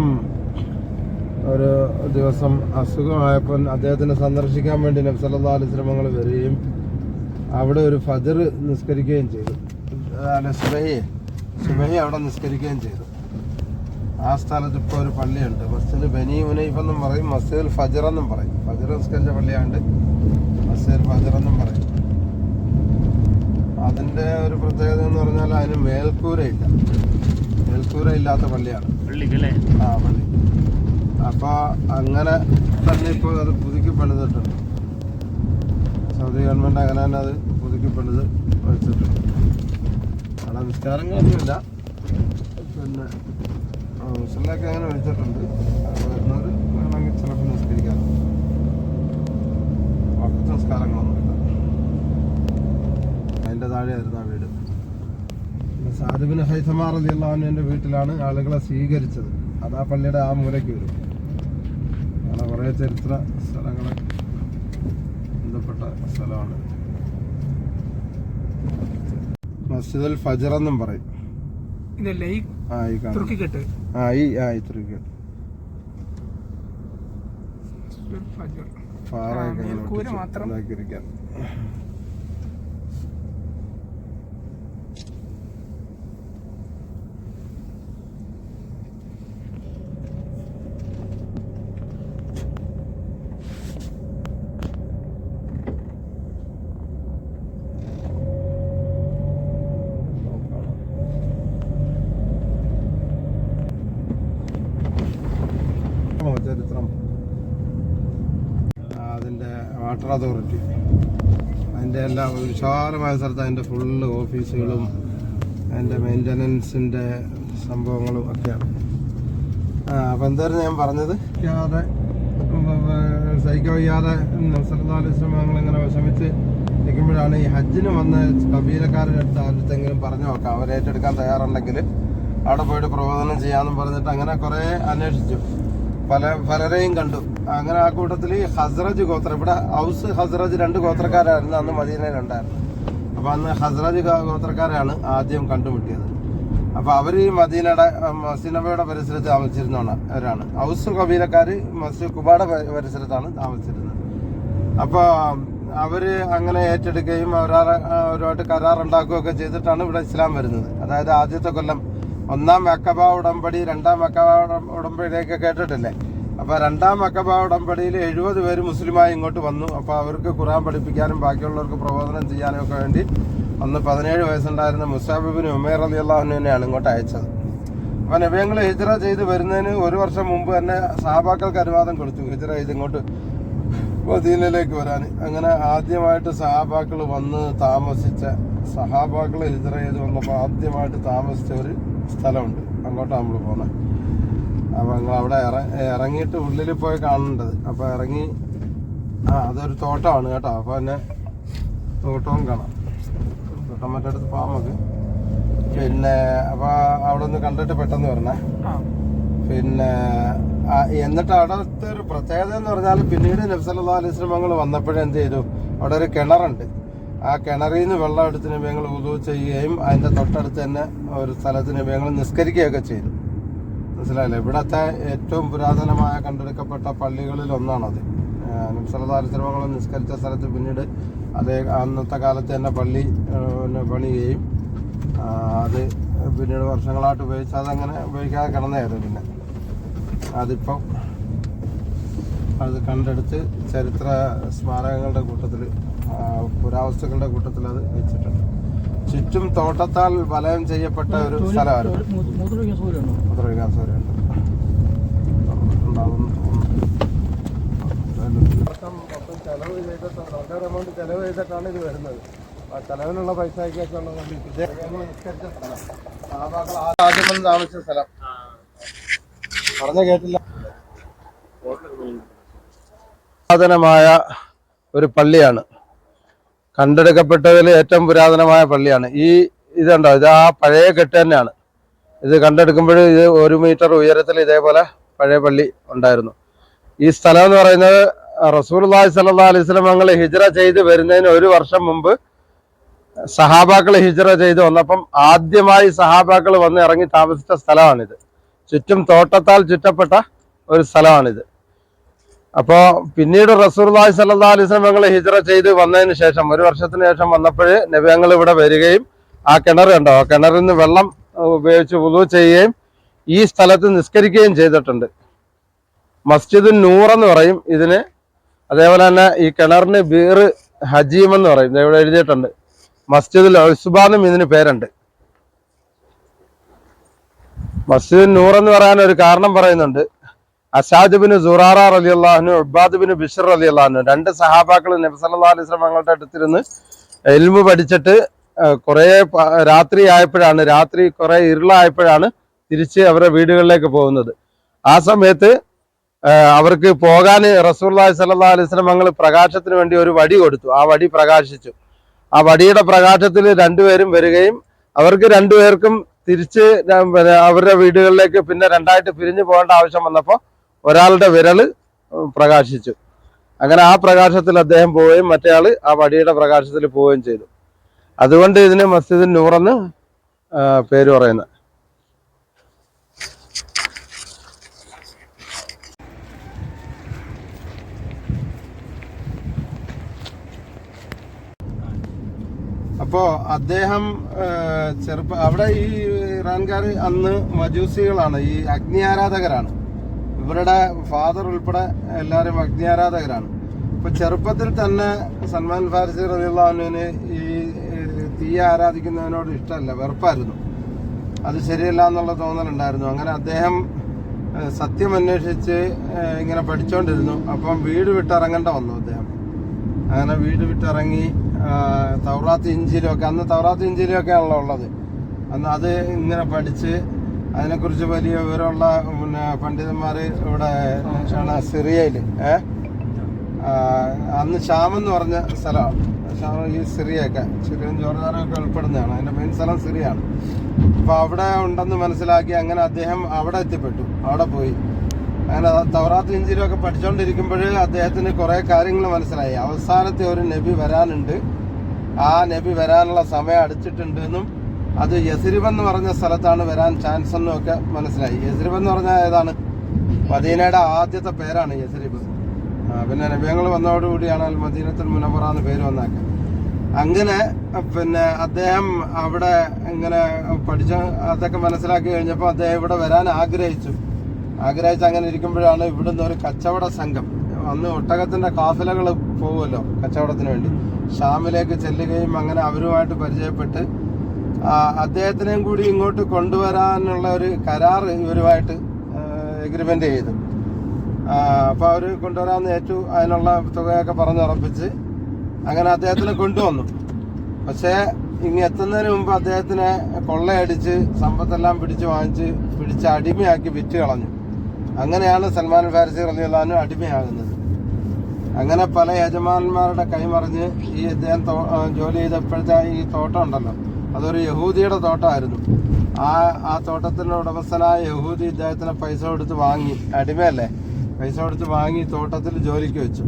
ഒരു ദിവസം അസുഖമായപ്പോൾ അദ്ദേഹത്തിനെ സന്ദർശിക്കാൻ വേണ്ടി നബി സല്ലല്ലാഹു അലൈഹി വസല്ലം വരികയും അവിടെ ഒരു ഫജ്ർ നിസ്കരിക്കുകയും ചെയ്തു. സുബഹി അവിടെ നിസ്കരിക്കുകയും ചെയ്തു. ആ സ്ഥലത്ത് ഇപ്പോൾ ഒരു പള്ളിയുണ്ട്, മസ്ജിദ് ബനി ഉനൈഫ് എന്നും പറയും, മസ്ജിദുൽ ഫജ്ർ എന്നും പറയും. ഫജ്ർ നിസ്കരിച്ച പള്ളിയാണ്ട് മസ്ജിദുൽ ഫജ്ർ എന്നും പറയും. അതിന്റെ ഒരു പ്രത്യേകത എന്ന് പറഞ്ഞാൽ അതിന് മേൽക്കൂരയില്ല, മേൽക്കൂര ഇല്ലാത്ത പള്ളിയാണ്. ആ പള്ളി. അപ്പൊ അങ്ങനെ തന്നെ ഇപ്പോൾ അത് പുതുക്കി പണിതിട്ടുണ്ട്. സൗദി ഗവൺമെന്റ് അങ്ങനെ തന്നെ അത് പുതുക്കി പണിത് വെച്ചിട്ടുണ്ട്. അവിടെ നിസ്കാരങ്ങളൊന്നുമില്ല, പിന്നെ മുസ്ലിമൊക്കെ അങ്ങനെ വെച്ചിട്ടുണ്ട്. വരുന്നവർ വേണമെങ്കിൽ ചിലപ്പോൾ നിസ്കരിക്കാറുണ്ട്. വഖത്ത് നിസ്കാരങ്ങളൊന്നുമില്ല. അതിൻ്റെ താഴെയായിരുന്നു ആ വീട്. സഅദ് ബിൻ ഹൈസമ റളിയല്ലാഹു അൻഹുവിന്റെ വീട്ടിലാണ് ആളുകളെ സ്വീകരിച്ചത്. അത് ആ പള്ളിയുടെ ആ മൂലയ്ക്ക് വരും. അങ്ങനെ കുറേ ചരിത്ര സ്ഥലങ്ങളെ ബന്ധപ്പെട്ട സ്ഥലമാണ്. മസ്ജിദുൽ ഫജ്ർ എന്നും പറയും. ഇതല്ലേ ഈ തുർക്കിക്കെട്ട്? ഈ തുർക്കിക്കെട്ട് ഫാറൊക്കെ മാത്രം ഉണ്ടാക്കിയിരിക്കാൻ. ചരിത്രം, അതിൻ്റെ വാട്ടർ അതോറിറ്റി, അതിൻ്റെ എല്ലാ വിശാലമായ സ്ഥലത്ത് അതിൻ്റെ ഫുള്ള് ഓഫീസുകളും അതിൻ്റെ മെയിൻ്റനൻസിൻ്റെ സംഭവങ്ങളും ഒക്കെയാണ്. അപ്പം എന്തായിരുന്നു ഞാൻ പറഞ്ഞത്, സഹിക്കാൻ വയ്യാതെ സല്ലല്ലാഹു അലൈഹി വസല്ലം ഞങ്ങളിങ്ങനെ വിഷമിച്ച് നിൽക്കുമ്പോഴാണ് ഈ ഹജ്ജിന് വന്ന കബീലക്കാരുടെ അടുത്ത് ആരുടെങ്കിലും പറഞ്ഞു നോക്കാം, അവരേറ്റെടുക്കാൻ തയ്യാറുണ്ടെങ്കിൽ അവിടെ പോയിട്ട് പ്രബോധനം ചെയ്യാമെന്നും പറഞ്ഞിട്ട് അങ്ങനെ കുറേ അന്വേഷിച്ചു. പലരെയും കണ്ടു. അങ്ങനെ ആ കൂട്ടത്തിൽ ഹസ്രജ് ഗോത്രം, ഇവിടെ ഔസ് ഹസ്രജ് രണ്ട് ഗോത്രക്കാരായിരുന്നു അന്ന് മദീനയിലുണ്ടായിരുന്നു. അപ്പൊ അന്ന് ഹസ്രജ് ഗോത്രക്കാരാണ് ആദ്യം കണ്ടുമുട്ടിയത്. അപ്പൊ അവര് ഈ മദീനയുടെ മസ്ജിദ് നബവിയുടെ പരിസരത്ത് താമസിച്ചിരുന്നവരാണ്. ഔസ് കബീലക്കാര് മസ്ജിദ് കുബയുടെ പരിസരത്താണ് താമസിച്ചിരുന്നത്. അപ്പൊ അവര് അങ്ങനെ ഏറ്റെടുക്കുകയും അവരുമായിട്ട് കരാറുണ്ടാക്കുകയൊക്കെ ചെയ്തിട്ടാണ് ഇവിടെ ഇസ്ലാം വരുന്നത്. അതായത് ആദ്യത്തെ കൊല്ലം ഒന്നാം അക്കബ ഉടമ്പടി, രണ്ടാം അക്കബ ഉടമ്പടിയൊക്കെ കേട്ടിട്ടില്ലേ? അപ്പൊ രണ്ടാം അക്കബ ഉടമ്പടിയിൽ 70 പേര് മുസ്ലിമായി ഇങ്ങോട്ട് വന്നു. അപ്പൊ അവർക്ക് ഖുർആൻ പഠിപ്പിക്കാനും ബാക്കിയുള്ളവർക്ക് പ്രബോധനം ചെയ്യാനും ഒക്കെ വേണ്ടി അന്ന് 17 വയസ്സുണ്ടായിരുന്ന മുസ്അബ് ഇബ്നു ഉമൈർ റളിയല്ലാഹു അൻഹുവിനെയാണ് ഇങ്ങോട്ട് അയച്ചത്. അപ്പൊ നബിയങ്ങൾ ഹിജ്റ ചെയ്ത് വരുന്നതിന് 1 വർഷം മുമ്പ് തന്നെ സഹാബാക്കൾക്ക് അനുവാദം കൊടുത്തു ഹിജ്റ ചെയ്ത് ഇങ്ങോട്ട് മദീനയിലേക്ക് വരാൻ. അങ്ങനെ ആദ്യമായിട്ട് സഹാബാക്കൾ വന്ന് താമസിച്ച സഹാബാക്കൾ ഹിജ്റ ചെയ്ത് വന്നപ്പോൾ ആദ്യമായിട്ട് താമസിച്ച ഒരു സ്ഥലമുണ്ട്. അങ്ങോട്ടാണ് നമ്മൾ പോകുന്നത്. അപ്പൊ നിങ്ങൾ അവിടെ ഇറങ്ങിയിട്ട് ഉള്ളിൽ പോയി കാണേണ്ടത്. അപ്പൊ ഇറങ്ങി അതൊരു തോട്ടമാണ് കേട്ടോ. അപ്പൊ തന്നെ തോട്ടവും കാണാം. തോട്ടം മറ്റടുത്ത് പോകാം നമുക്ക്. പിന്നെ അപ്പൊ അവിടെ ഒന്ന് കണ്ടിട്ട് പെട്ടെന്ന് വരണേ. പിന്നെ എന്നിട്ട് അവിടുത്തെ ഒരു പ്രത്യേകത എന്ന് പറഞ്ഞാൽ പിന്നീട് നബി സല്ലല്ലാഹു അലൈഹി വസല്ലം വന്നപ്പോഴേ എന്ത് ചെയ്തു, അവിടെ ഒരു കിണറുണ്ട്. ആ കിണറിൽ നിന്ന് വെള്ളം എടുത്ത് നബിയങ്ങൾ വുളൂ ചെയ്യുകയും അതിന്റെ തൊട്ടടുത്ത് തന്നെ ഒരു സ്ഥലത്ത് നബിയങ്ങൾ നിസ്കരിക്കുകയൊക്കെ ചെയ്തു. മനസ്സിലായില്ലേ? ഇവിടത്തെ ഏറ്റവും പുരാതനമായ കണ്ടെടുക്കപ്പെട്ട പള്ളികളിൽ ഒന്നാണത്. നബി സല്ലല്ലാഹു അലൈഹി വസല്ലം നിസ്കരിച്ച സ്ഥലത്ത് പിന്നീട് അതേ അന്നത്തെ കാലത്ത് തന്നെ പള്ളി പണിയുകയും അത് പിന്നീട് വർഷങ്ങളായിട്ട് ഉപയോഗിച്ച് അതങ്ങനെ ഉപയോഗിക്കാതെ കിടന്നായിരുന്നു. പിന്നെ അതിപ്പം അത് കണ്ടെടുത്ത് ചരിത്ര സ്മാരകങ്ങളുടെ കൂട്ടത്തിൽ പുരാവസ്തുക്കളുടെ കൂട്ടത്തിൽ അത് വെച്ചിട്ടുണ്ട്. ചുറ്റും തോട്ടത്താൽ വലയം ചെയ്യപ്പെട്ട ഒരു സ്ഥലമായിരുന്നു. മൂത്രവികാൻ സൗകര്യമുണ്ട്. ചെലവ് ചെയ്തിട്ട് വളരെ എമൗണ്ട് ചെലവ് ചെയ്തിട്ടാണ് ഇത് വരുന്നത്. ആ ചെലവിനുള്ള പൈസയൊക്കെ നിസ്കരിച്ച സ്ഥലം, സഹാബാക്കൾ ആദ്യം വന്ന് താമസിച്ച സ്ഥലം. പറഞ്ഞ കേട്ടില്ല. പുരാതനമായ ഒരു പള്ളിയാണ്, കണ്ടെടുക്കപ്പെട്ടതിൽ ഏറ്റവും പുരാതനമായ പള്ളിയാണ്. ഇതുണ്ടോ, ഇത് ആ പഴയ കെട്ട് തന്നെയാണ്. ഇത് കണ്ടെടുക്കുമ്പോൾ ഇത് 1 മീറ്റർ ഉയരത്തിൽ ഇതേപോലെ പഴയ പള്ളി ഉണ്ടായിരുന്നു. ഈ സ്ഥലം എന്ന് പറയുന്നത് റസൂലുള്ളാഹി സ്വല്ലല്ലാഹു അലൈഹി വസല്ലം തങ്ങൾ ഹിജ്റ ചെയ്ത് വരുന്നതിന് 1 വർഷം മുമ്പ് സഹാബാക്കൾ ഹിജ്റ ചെയ്ത് വന്നപ്പം ആദ്യമായി സഹാബാക്കൾ വന്ന് ഇറങ്ങി താമസിച്ച സ്ഥലമാണിത്. ചുറ്റും തോട്ടത്താൽ ചുറ്റപ്പെട്ട ഒരു സ്ഥലമാണിത്. അപ്പോൾ പിന്നീട് റസൂലുള്ളാഹി സ്വല്ലല്ലാഹു അലൈഹി വസല്ലം തങ്ങൾ ഹിജ്റ ചെയ്ത് വന്നതിന് ശേഷം 1 വർഷത്തിന് ശേഷം വന്നപ്പോൾ നബിയങ്ങൾ ഇവിടെ വരികയും ആ കിണർ കണ്ടോ, ആ കിണറിൽ നിന്ന് വെള്ളം ഉപയോഗിച്ച് വുളൂ ചെയ്യുകയും ഈ സ്ഥലത്ത് നിസ്കരിക്കുകയും ചെയ്തിട്ടുണ്ട്. മസ്ജിദ് നൂർ എന്ന് പറയും ഇതിന്. അതേപോലെ തന്നെ ഈ കിണറിന് ബീർ ഹജീം എന്ന് പറയും. ഇവിടെ എഴുതിയിട്ടുണ്ട്. മസ്ജിദുൽ ഉസ്ബാനും ഇതിന് പേരുണ്ട്. മസ്ജിദ് നൂർ എന്ന് പറയാൻ ഒരു കാരണം പറയുന്നുണ്ട്. അസാദ് ബിൻ സുറാറ റളിയല്ലാഹു അൻഹു, ഉബാദ് ബിൻ ബിശ്ർ റളിയല്ലാഹു അൻഹു, 2 സഹാബാക്കൾ നബി സല്ലല്ലാഹു അലൈഹി വസല്ലം തങ്ങളുടെ അടുത്തിരുന്ന് ഇൽമു പഠിച്ചിട്ട് കുറെ രാത്രി കുറെ ഇരുളായപ്പോഴാണ് തിരിച്ച് അവരുടെ വീടുകളിലേക്ക് പോകുന്നത്. ആ സമയത്ത് അവർക്ക് പോകാൻ റസൂലുള്ളാഹി സ്വല്ലല്ലാഹു അലൈഹി വസല്ലം തങ്ങൾ പ്രകാശത്തിന് വേണ്ടി ഒരു വടി കൊടുത്തു. ആ വടി പ്രകാശിച്ചു. ആ വടിയുടെ പ്രകാശത്തിൽ 2 പേരും വരികയും അവർക്ക് 2 പേർക്കും തിരിച്ച് അവരുടെ വീടുകളിലേക്ക് പിന്നെ 2ആയിട്ട് പിരിഞ്ഞു പോകേണ്ട ആവശ്യം വന്നപ്പോൾ ഒരാളുടെ വിരല് പ്രകാശിച്ചു. അങ്ങനെ ആ പ്രകാശത്തിൽ അദ്ദേഹം പോവുകയും മറ്റേയാൾ ആ വടിയുടെ പ്രകാശത്തിൽ പോവുകയും ചെയ്തു. അതുകൊണ്ട് ഇതിന് മസ്ജിദ് നൂറെന്ന് പേര് പറയുന്നത്. അപ്പോ അദ്ദേഹം അവിടെ ഈ ഇറാൻകാർ അന്ന് മജൂസികളാണ്, ഈ അഗ്നി ആരാധകരാണ്. ഇവരുടെ ഫാദർ ഉൾപ്പെടെ എല്ലാവരും അഗ്നി ആരാധകരാണ്. അപ്പൊ ചെറുപ്പത്തിൽ തന്നെ സൽമാൻ ഫാരിസി റളിയല്ലാഹു അൻഹുവിന് ഈ തീ ആരാധിക്കുന്നതിനോട് ഇഷ്ടമല്ല, വെറുപ്പായിരുന്നു. അത് ശരിയല്ല എന്നുള്ള തോന്നലുണ്ടായിരുന്നു. അങ്ങനെ അദ്ദേഹം സത്യം അന്വേഷിച്ച് ഇങ്ങനെ പഠിച്ചുകൊണ്ടിരുന്നു. അപ്പം വീട് വിട്ടിറങ്ങേണ്ട വന്നു അദ്ദേഹം. അങ്ങനെ വീട് വിട്ടിറങ്ങി തൗറാത്ത് ഇഞ്ചിയിലൊക്കെ, അന്ന് തൗറാത്ത് ഇഞ്ചിയിലൊക്കെ ആണല്ലോ ഉള്ളത്, അന്ന് അത് ഇങ്ങനെ പഠിച്ച് അതിനെക്കുറിച്ച് വലിയ വിവരമുള്ള പിന്നെ പണ്ഡിതന്മാർ ഇവിടെ സിറിയയിൽ അന്ന് ഷാം എന്ന് പറഞ്ഞ സ്ഥലമാണ്. ഷാം ഈ സിറിയൊക്കെ, സിറിയൻ ജോർദാനൊക്കെ ഉൾപ്പെടുന്നതാണ്. അതിൻ്റെ മെയിൻ സ്ഥലം സിറിയാണ്. അപ്പോൾ അവിടെ ഉണ്ടെന്ന് മനസ്സിലാക്കി അങ്ങനെ അദ്ദേഹം അവിടെ എത്തിപ്പെട്ടു. അവിടെ പോയി അങ്ങനെ തൗറാത്ത് ഇഞ്ചിയിലൊക്കെ പഠിച്ചുകൊണ്ടിരിക്കുമ്പോൾ അദ്ദേഹത്തിന് കുറേ കാര്യങ്ങൾ മനസ്സിലായി. അവസാനത്തെ ഒരു നബി വരാനുണ്ട്, ആ നബി വരാനുള്ള സമയം അടുത്തിട്ടുണ്ട് എന്നും അത് യസ്രിബ് എന്ന് പറഞ്ഞ സ്ഥലത്താണ് വരാൻ ചാൻസ് എന്നും ഒക്കെ മനസ്സിലായി. യസ്രിബ് എന്ന് പറഞ്ഞാൽ ഏതാണ്? മദീനയുടെ ആദ്യത്തെ പേരാണ് യസ്രിബ്. പിന്നെ നബിയങ്ങൾ വന്നതോടുകൂടിയാണ് അൽ മദീനത്തുൽ മുനവ്വറ എന്ന് പേര് വന്നാക്കുക. അങ്ങനെ പിന്നെ അദ്ദേഹം അവിടെ ഇങ്ങനെ പഠിച്ച് അതൊക്കെ മനസ്സിലാക്കി കഴിഞ്ഞപ്പോൾ അദ്ദേഹം ഇവിടെ വരാൻ ആഗ്രഹിച്ച് അങ്ങനെ ഇരിക്കുമ്പോഴാണ് ഇവിടുന്ന് ഒരു കച്ചവട സംഘം അന്ന് ഒട്ടകത്തിന്റെ കാഫിലകൾ പോകുമല്ലോ കച്ചവടത്തിന് വേണ്ടി, ഷാമിലേക്ക് ചെല്ലുകയും അങ്ങനെ അവരുമായിട്ട് പരിചയപ്പെട്ട് അദ്ദേഹത്തിനെയും കൂടി ഇങ്ങോട്ട് കൊണ്ടുവരാനുള്ള ഒരു കരാറ് ഇവരുമായിട്ട് എഗ്രിമെന്റ് ചെയ്തു. അപ്പോൾ അവർ കൊണ്ടുവരാമെന്ന് ഏറ്റു. അതിനുള്ള തുകയൊക്കെ പറഞ്ഞുറപ്പിച്ച് അങ്ങനെ അദ്ദേഹത്തിനെ കൊണ്ടുവന്നു. പക്ഷേ ഇങ്ങ് എത്തുന്നതിന് മുമ്പ് അദ്ദേഹത്തിനെ കൊള്ളയടിച്ച് സമ്പത്തെല്ലാം പിടിച്ച് അടിമയാക്കി വിറ്റ് കളഞ്ഞു. അങ്ങനെയാണ് സൽമാൻ ഫാരിസി റളിയല്ലാഹു അൻഹു അടിമയാകുന്നത്. അങ്ങനെ പല യജമാനന്മാരുടെ കൈമറിഞ്ഞ് ഈ ഇദ്ദേഹം ജോലി ചെയ്തപ്പോഴത്തെ ഈ തോട്ടം ഉണ്ടല്ലോ, അതൊരു യഹൂദിയുടെ തോട്ടമായിരുന്നു. ആ തോട്ടത്തിൻ്റെ ഉടമസ്ഥനായ യഹൂദി ഇദ്ദേഹത്തിനെ പൈസ കൊടുത്ത് വാങ്ങി, അടിമയല്ലേ, പൈസ കൊടുത്ത് വാങ്ങി തോട്ടത്തിൽ ജോലിക്ക് വെച്ചു.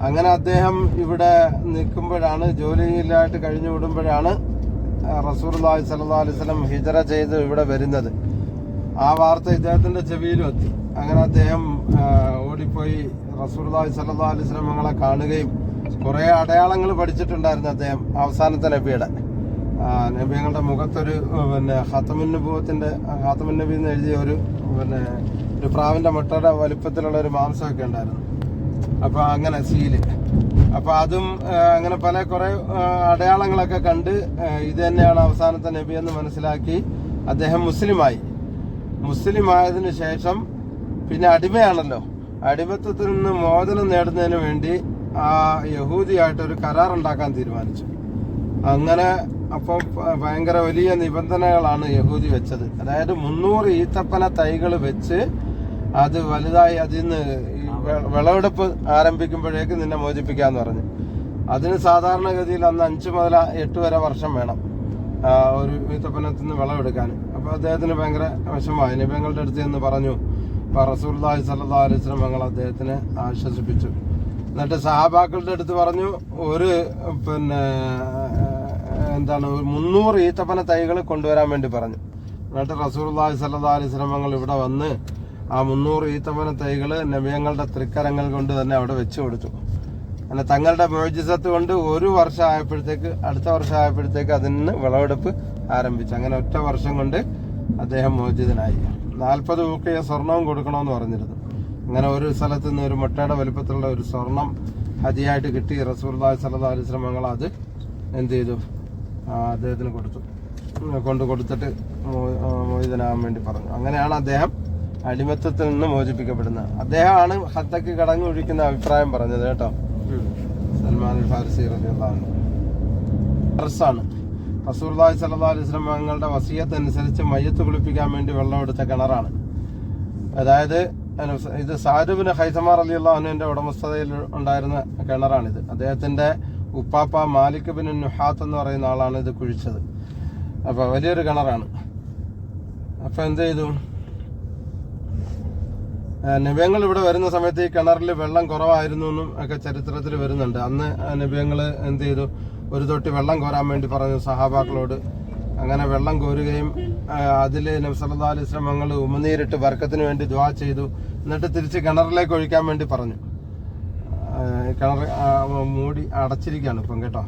അങ്ങനെ അദ്ദേഹം ഇവിടെ നിൽക്കുമ്പോഴാണ്, ജോലിയിലായിട്ട് കഴിഞ്ഞു വിടുമ്പോഴാണ് റസൂലുള്ളാഹി സ്വല്ലല്ലാഹു അലൈഹി വസല്ലം ഹിജ്റ ചെയ്ത് ഇവിടെ വരുന്നത്. ആ വാർത്ത ഇദ്ദേഹത്തിന്റെ ചെവിയിലും എത്തി. അങ്ങനെ അദ്ദേഹം ഓടിപ്പോയി റസൂലുള്ളാഹി സ്വല്ലല്ലാഹു അലൈഹി വസല്ലം ഞങ്ങളെ കാണുകയും കുറേ അടയാളങ്ങൾ പഠിച്ചിട്ടുണ്ടായിരുന്നു അദ്ദേഹം. അവസാനത്തെ നബിയുടെ മുഖത്തൊരു ഖാതമുൻ നബി എന്ന് എഴുതിയ ഒരു പ്രാവിന്റെ മുട്ടയുടെ വലിപ്പത്തിലുള്ള ഒരു മാംസമൊക്കെ ഉണ്ടായിരുന്നു. അപ്പൊ അങ്ങനെ സീല്, അപ്പൊ അതും അങ്ങനെ കുറെ അടയാളങ്ങളൊക്കെ കണ്ട് ഇത് തന്നെയാണ് അവസാനത്തെ നബി എന്ന് മനസ്സിലാക്കി അദ്ദേഹം മുസ്ലിമായതിനു ശേഷം പിന്നെ അടിമയാണല്ലോ, അടിമത്തത്തിൽ നിന്ന് മോചനം നേടുന്നതിന് വേണ്ടി ആ യഹൂദിയായിട്ടൊരു കരാറുണ്ടാക്കാൻ തീരുമാനിച്ചു. അങ്ങനെ അപ്പോൾ ഭയങ്കര വലിയ നിബന്ധനകളാണ് യഹൂദി വെച്ചത്. അതായത് 300 ഈത്തപ്പന തൈകൾ വെച്ച് അത് വലുതായി അതിൽ നിന്ന് വിളവെടുപ്പ് ആരംഭിക്കുമ്പോഴേക്ക് നിന്നെ മോചിപ്പിക്കാന്ന് പറഞ്ഞു. അതിന് സാധാരണഗതിയിൽ അന്ന് 5 മുതൽ 8 വരെ വർഷം വേണം ഒരു ഈത്തപ്പനത്തിൽ നിന്ന് വിളവെടുക്കാൻ. അപ്പോൾ അദ്ദേഹത്തിന് ഭയങ്കര വിഷമമായി. നബിങ്ങളുടെ അടുത്ത് എന്ന് പറഞ്ഞു. അപ്പോൾ റസൂലുള്ളാഹി സ്വല്ലല്ലാഹു അലൈഹി വസല്ലം ഞങ്ങൾ അദ്ദേഹത്തിനെ ആശ്വസിപ്പിച്ചു. എന്നിട്ട് സഹാബാക്കളുടെ അടുത്ത് പറഞ്ഞു, ഒരു 300 ഈത്തപ്പന തൈകൾ കൊണ്ടുവരാൻ വേണ്ടി പറഞ്ഞു. എന്നിട്ട് റസൂലുള്ളാഹി സ്വല്ലല്ലാഹു അലൈഹി വസല്ലം ഞങ്ങൾ ഇവിടെ വന്ന് ആ 300 ഈത്തപ്പന തൈകൾ നബിയങ്ങളുടെ തൃക്കരങ്ങൾ കൊണ്ട് തന്നെ അവിടെ വെച്ചു കൊടുത്തു. അങ്ങനെ തങ്ങളുടെ മുഅ്ജിസത്ത് കൊണ്ട് അടുത്ത വർഷം ആയപ്പോഴത്തേക്ക് അതിന് വിളവെടുപ്പ് ആരംഭിച്ചു. അങ്ങനെ ഒറ്റ വർഷം കൊണ്ട് അദ്ദേഹം മോചിതനായി. 40 ഊക്കിയ സ്വർണവും കൊടുക്കണമെന്ന് പറഞ്ഞിരുന്നു. അങ്ങനെ ഒരു സ്ഥലത്ത് നിന്ന് ഒരു മുട്ടയുടെ വലുപ്പത്തിലുള്ള ഒരു സ്വർണം ഹദിയായിട്ട് കിട്ടി. റസൂലുള്ളാഹി സ്വല്ലല്ലാഹു അലൈഹി വസല്ലം ഞങ്ങൾ അത് എന്ത് ചെയ്തു, അദ്ദേഹത്തിന് കൊടുത്തിട്ട് മോചിതനാകാൻ വേണ്ടി പറഞ്ഞു. അങ്ങനെയാണ് അദ്ദേഹം അടിമത്തത്തിൽ നിന്ന് മോചിപ്പിക്കപ്പെടുന്നത്. അദ്ദേഹമാണ് ഹത്തക്ക് കടങ്ങ് ഒഴിക്കുന്ന അഭിപ്രായം പറഞ്ഞത് കേട്ടോ, സൽമാൻ ഫാരിസി റളിയല്ലാഹു അൻഹു. ആണ് റസൂലുള്ളാഹി സ്വല്ലല്ലാഹു അലൈഹി വസല്ലം തങ്ങളുടെ വസിയത്ത് അനുസരിച്ച് മയ്യത്ത് കുളിപ്പിക്കാൻ വേണ്ടി വെള്ളം എടുത്ത കിണറാണ്. അതായത് ഇത് സഅദ് ബിൻ ഖൈസമ റളിയല്ലാഹു അൻഹുവിന്റെ ഉടമസ്ഥതയിൽ ഉണ്ടായിരുന്ന കിണറാണിത്. അദ്ദേഹത്തിന്റെ ഉപ്പാപ്പ മാലിക് ബിൻ നുഹാത്ത് എന്ന് പറയുന്ന ആളാണ് ഇത് കുഴിച്ചത്. അപ്പൊ വലിയൊരു കിണറാണ്. അപ്പൊ എന്ത് ചെയ്തു, നബിയങ്ങൾ ഇവിടെ വരുന്ന സമയത്ത് ഈ കിണറിൽ വെള്ളം കുറവായിരുന്നു എന്നും ഒക്കെ ചരിത്രത്തിൽ വരുന്നുണ്ട്. അന്ന് നബിയങ്ങൾ എന്ത് ചെയ്തു, ഒരു തൊട്ടി വെള്ളം കോരാൻ വേണ്ടി പറഞ്ഞു സഹാബാക്കളോട്. അങ്ങനെ വെള്ളം കോരുകയും അതിൽ നബി സല്ലല്ലാഹു അലൈഹി വസല്ലം ഞങ്ങൾ ഉമിനീരിട്ട് ബർക്കത്തിന് വേണ്ടി ദുആ ചെയ്തു. എന്നിട്ട് തിരിച്ച് കിണറിലേക്ക് ഒഴിക്കാൻ വേണ്ടി പറഞ്ഞു. കിണർ മൂടി അടച്ചിരിക്കുകയാണ് ഇപ്പം കേട്ടോ,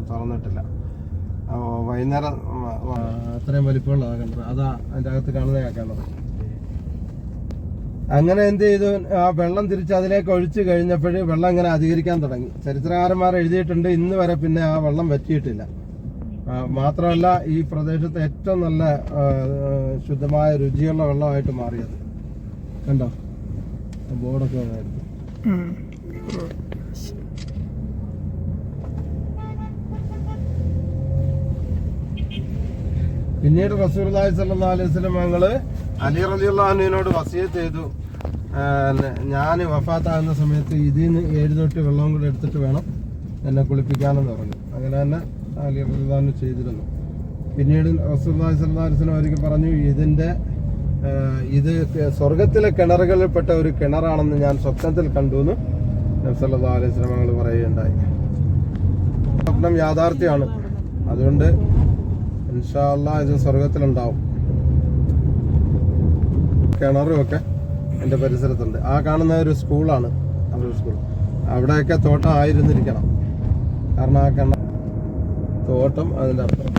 തുറന്നിട്ടില്ല. വൈകുന്നേരം അത്രയും വലിപ്പമുള്ള കിണർ, അതാ അതിൻ്റെ അകത്ത് കാണുന്ന കിണർ. അങ്ങനെ എന്ത് ചെയ്തു, ആ വെള്ളം തിരിച്ച് അതിലേക്ക് ഒഴിച്ചു കഴിഞ്ഞപ്പോൾ വെള്ളം ഇങ്ങനെ അധികരിക്കാൻ തുടങ്ങി. ചരിത്രകാരന്മാർ എഴുതിയിട്ടുണ്ട്, ഇന്ന് വരെ പിന്നെ ആ വെള്ളം വറ്റിയിട്ടില്ല. മാത്രമല്ല ഈ പ്രദേശത്ത് ഏറ്റവും നല്ല ശുദ്ധമായ രുചിയുള്ള വെള്ളമായിട്ട് മാറിയത് കണ്ടോ, ബോർഡൊക്കെ വന്നായിരുന്നു. പിന്നീട് റസൂലുള്ളാഹി സ്വല്ലല്ലാഹു അലൈഹി വസല്ലം ഞങ്ങള് അലി റളിയല്ലാഹു അൻഹുവിനോട് വസിയത്ത് ചെയ്തു, ഞാൻ വഫാത്താകുന്ന സമയത്ത് ഇതിൽ നിന്ന് 7 തൊട്ടി വെള്ളവും കൂടെ എടുത്തിട്ട് വേണം എന്നെ കുളിപ്പിക്കാനെന്ന് പറഞ്ഞു. അങ്ങനെ തന്നെ അലി റളിയല്ലാഹു അൻഹു ചെയ്തിരുന്നു. പിന്നീട് റസൂലുള്ളാഹി സ്വല്ലല്ലാഹു അലൈഹി വസല്ലം ഒരിക്കൽ പറഞ്ഞു, ഇത് സ്വർഗത്തിലെ കിണറുകളിൽപ്പെട്ട ഒരു കിണറാണെന്ന് ഞാൻ സ്വപ്നത്തിൽ കണ്ടു എന്ന് നബി സല്ലല്ലാഹു അലൈഹി വസല്ലം ഞങ്ങൾ പറയുകയുണ്ടായി. സ്വപ്നം യാഥാർത്ഥ്യമാണ്. അതുകൊണ്ട് ഇൻഷാ അല്ലാഹ് ഇത് സ്വർഗത്തിലുണ്ടാവും. കിണറും ഒക്കെ എൻ്റെ പരിസരത്തുണ്ട്. ആ കാണുന്ന ഒരു സ്കൂളാണ്, അവരുടെ സ്കൂൾ. അവിടെയൊക്കെ തോട്ടം ആയിരുന്നിരിക്കണം. കാരണം ആ തോട്ടം അതിൻ്റെ അപ്പുറം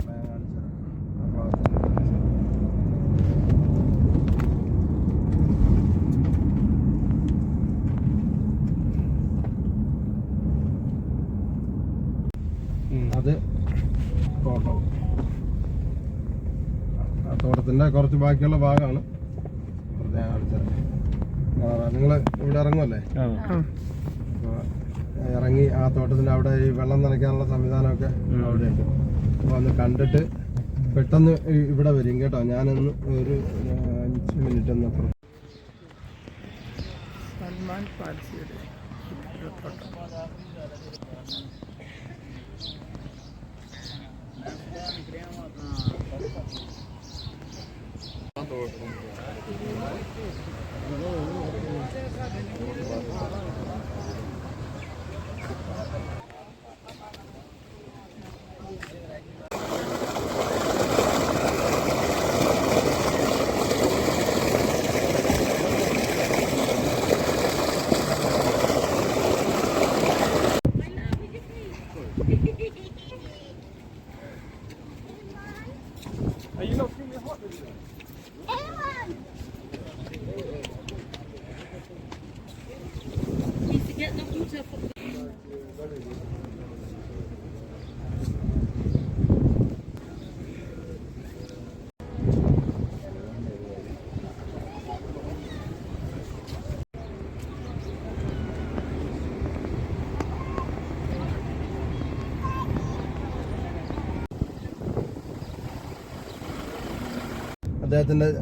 അത് തോട്ടം. തോട്ടത്തിന്റെ കുറച്ച് ബാക്കിയുള്ള ഭാഗമാണ്. നിങ്ങൾ ഇവിടെ ഇറങ്ങുമല്ലേ? അപ്പൊ ഇറങ്ങി ആ തോട്ടത്തിന്റെ അവിടെ ഈ വെള്ളം നനയ്ക്കാനുള്ള സംവിധാനമൊക്കെ അവിടെയുണ്ട്. അപ്പൊ ഒന്ന് കണ്ടിട്ട് പെട്ടെന്ന് ഇവിടെ വരും കേട്ടോ. ഞാനൊന്ന് ഒരു 5 മിനിറ്റ് ഒന്ന് അപ്പുറം. സൽമാൻ പാൽസിയുടെ തോട്ടം.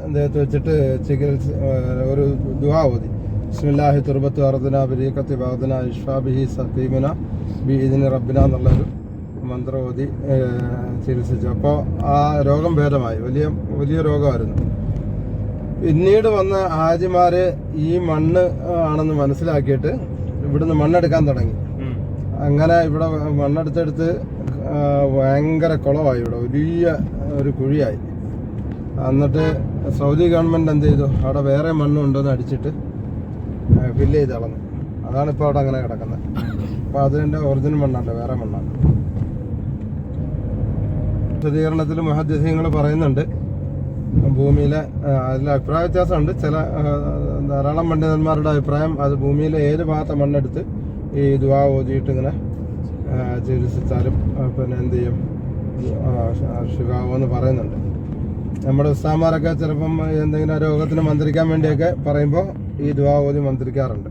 അദ്ദേഹത്തെ വെച്ചിട്ട് ചികിത്സ ഒരു ദുആ ഓതി. ബിസ്മില്ലാഹി തുർബത്തു അർദന ബിരീഖത്തി ബഅദന ഇഷ്ഫാബിഹി സഖീമന ബിഇദ്നി റബ്ബിന എന്നുള്ളൊരു മന്ത്രം ഓതി ചികിത്സിച്ചു. അപ്പോൾ ആ രോഗം ഭേദമായി. വലിയ രോഗമായിരുന്നു. പിന്നീട് വന്ന ഹാജിമാര് ഈ മണ്ണ് ആണെന്ന് മനസ്സിലാക്കിയിട്ട് ഇവിടുന്ന് മണ്ണെടുക്കാൻ തുടങ്ങി. അങ്ങനെ ഇവിടെ മണ്ണെടുത്തെടുത്ത് ഭയങ്കര കുളമായി. ഇവിടെ വലിയ ഒരു കുഴിയായി. എന്നിട്ട് സൗദി ഗവൺമെന്റ് എന്ത് ചെയ്തു, അവിടെ വേറെ മണ്ണുണ്ടോന്ന് അടിച്ചിട്ട് ഫില്ല് ചെയ്ത് കളഞ്ഞു. അതാണ് ഇപ്പോൾ അവിടെ അങ്ങനെ കിടക്കുന്നത്. അപ്പോൾ അതിൻ്റെ ഒറിജിനൽ മണ്ണല്ല, വേറെ മണ്ണാണ്. വിശദീകരണത്തിൽ മുഹദ്ദിസീങ്ങൾ പറയുന്നുണ്ട് ഭൂമിയിലെ അതിൽ അഭിപ്രായ വ്യത്യാസമുണ്ട്. ധാരാളം പണ്ഡിതന്മാരുടെ അഭിപ്രായം അത് ഭൂമിയിലെ ഏത് ഭാഗത്തെ മണ്ണെടുത്ത് ഈ ദുആ ഓതിയിട്ട് ഇങ്ങനെ ചികിത്സിച്ചാലും പിന്നെ എന്ത് ചെയ്യും, ശിഫാവുമെന്ന് പറയുന്നുണ്ട്. നമ്മുടെ ഉസ്താമാരൊക്കെ ചിലപ്പം എന്തെങ്കിലും രോഗത്തിന് മന്ത്രിക്കാൻ വേണ്ടിയൊക്കെ പറയുമ്പോൾ ഈ ദുആ ഓതി മന്ത്രിക്കാറുണ്ട്.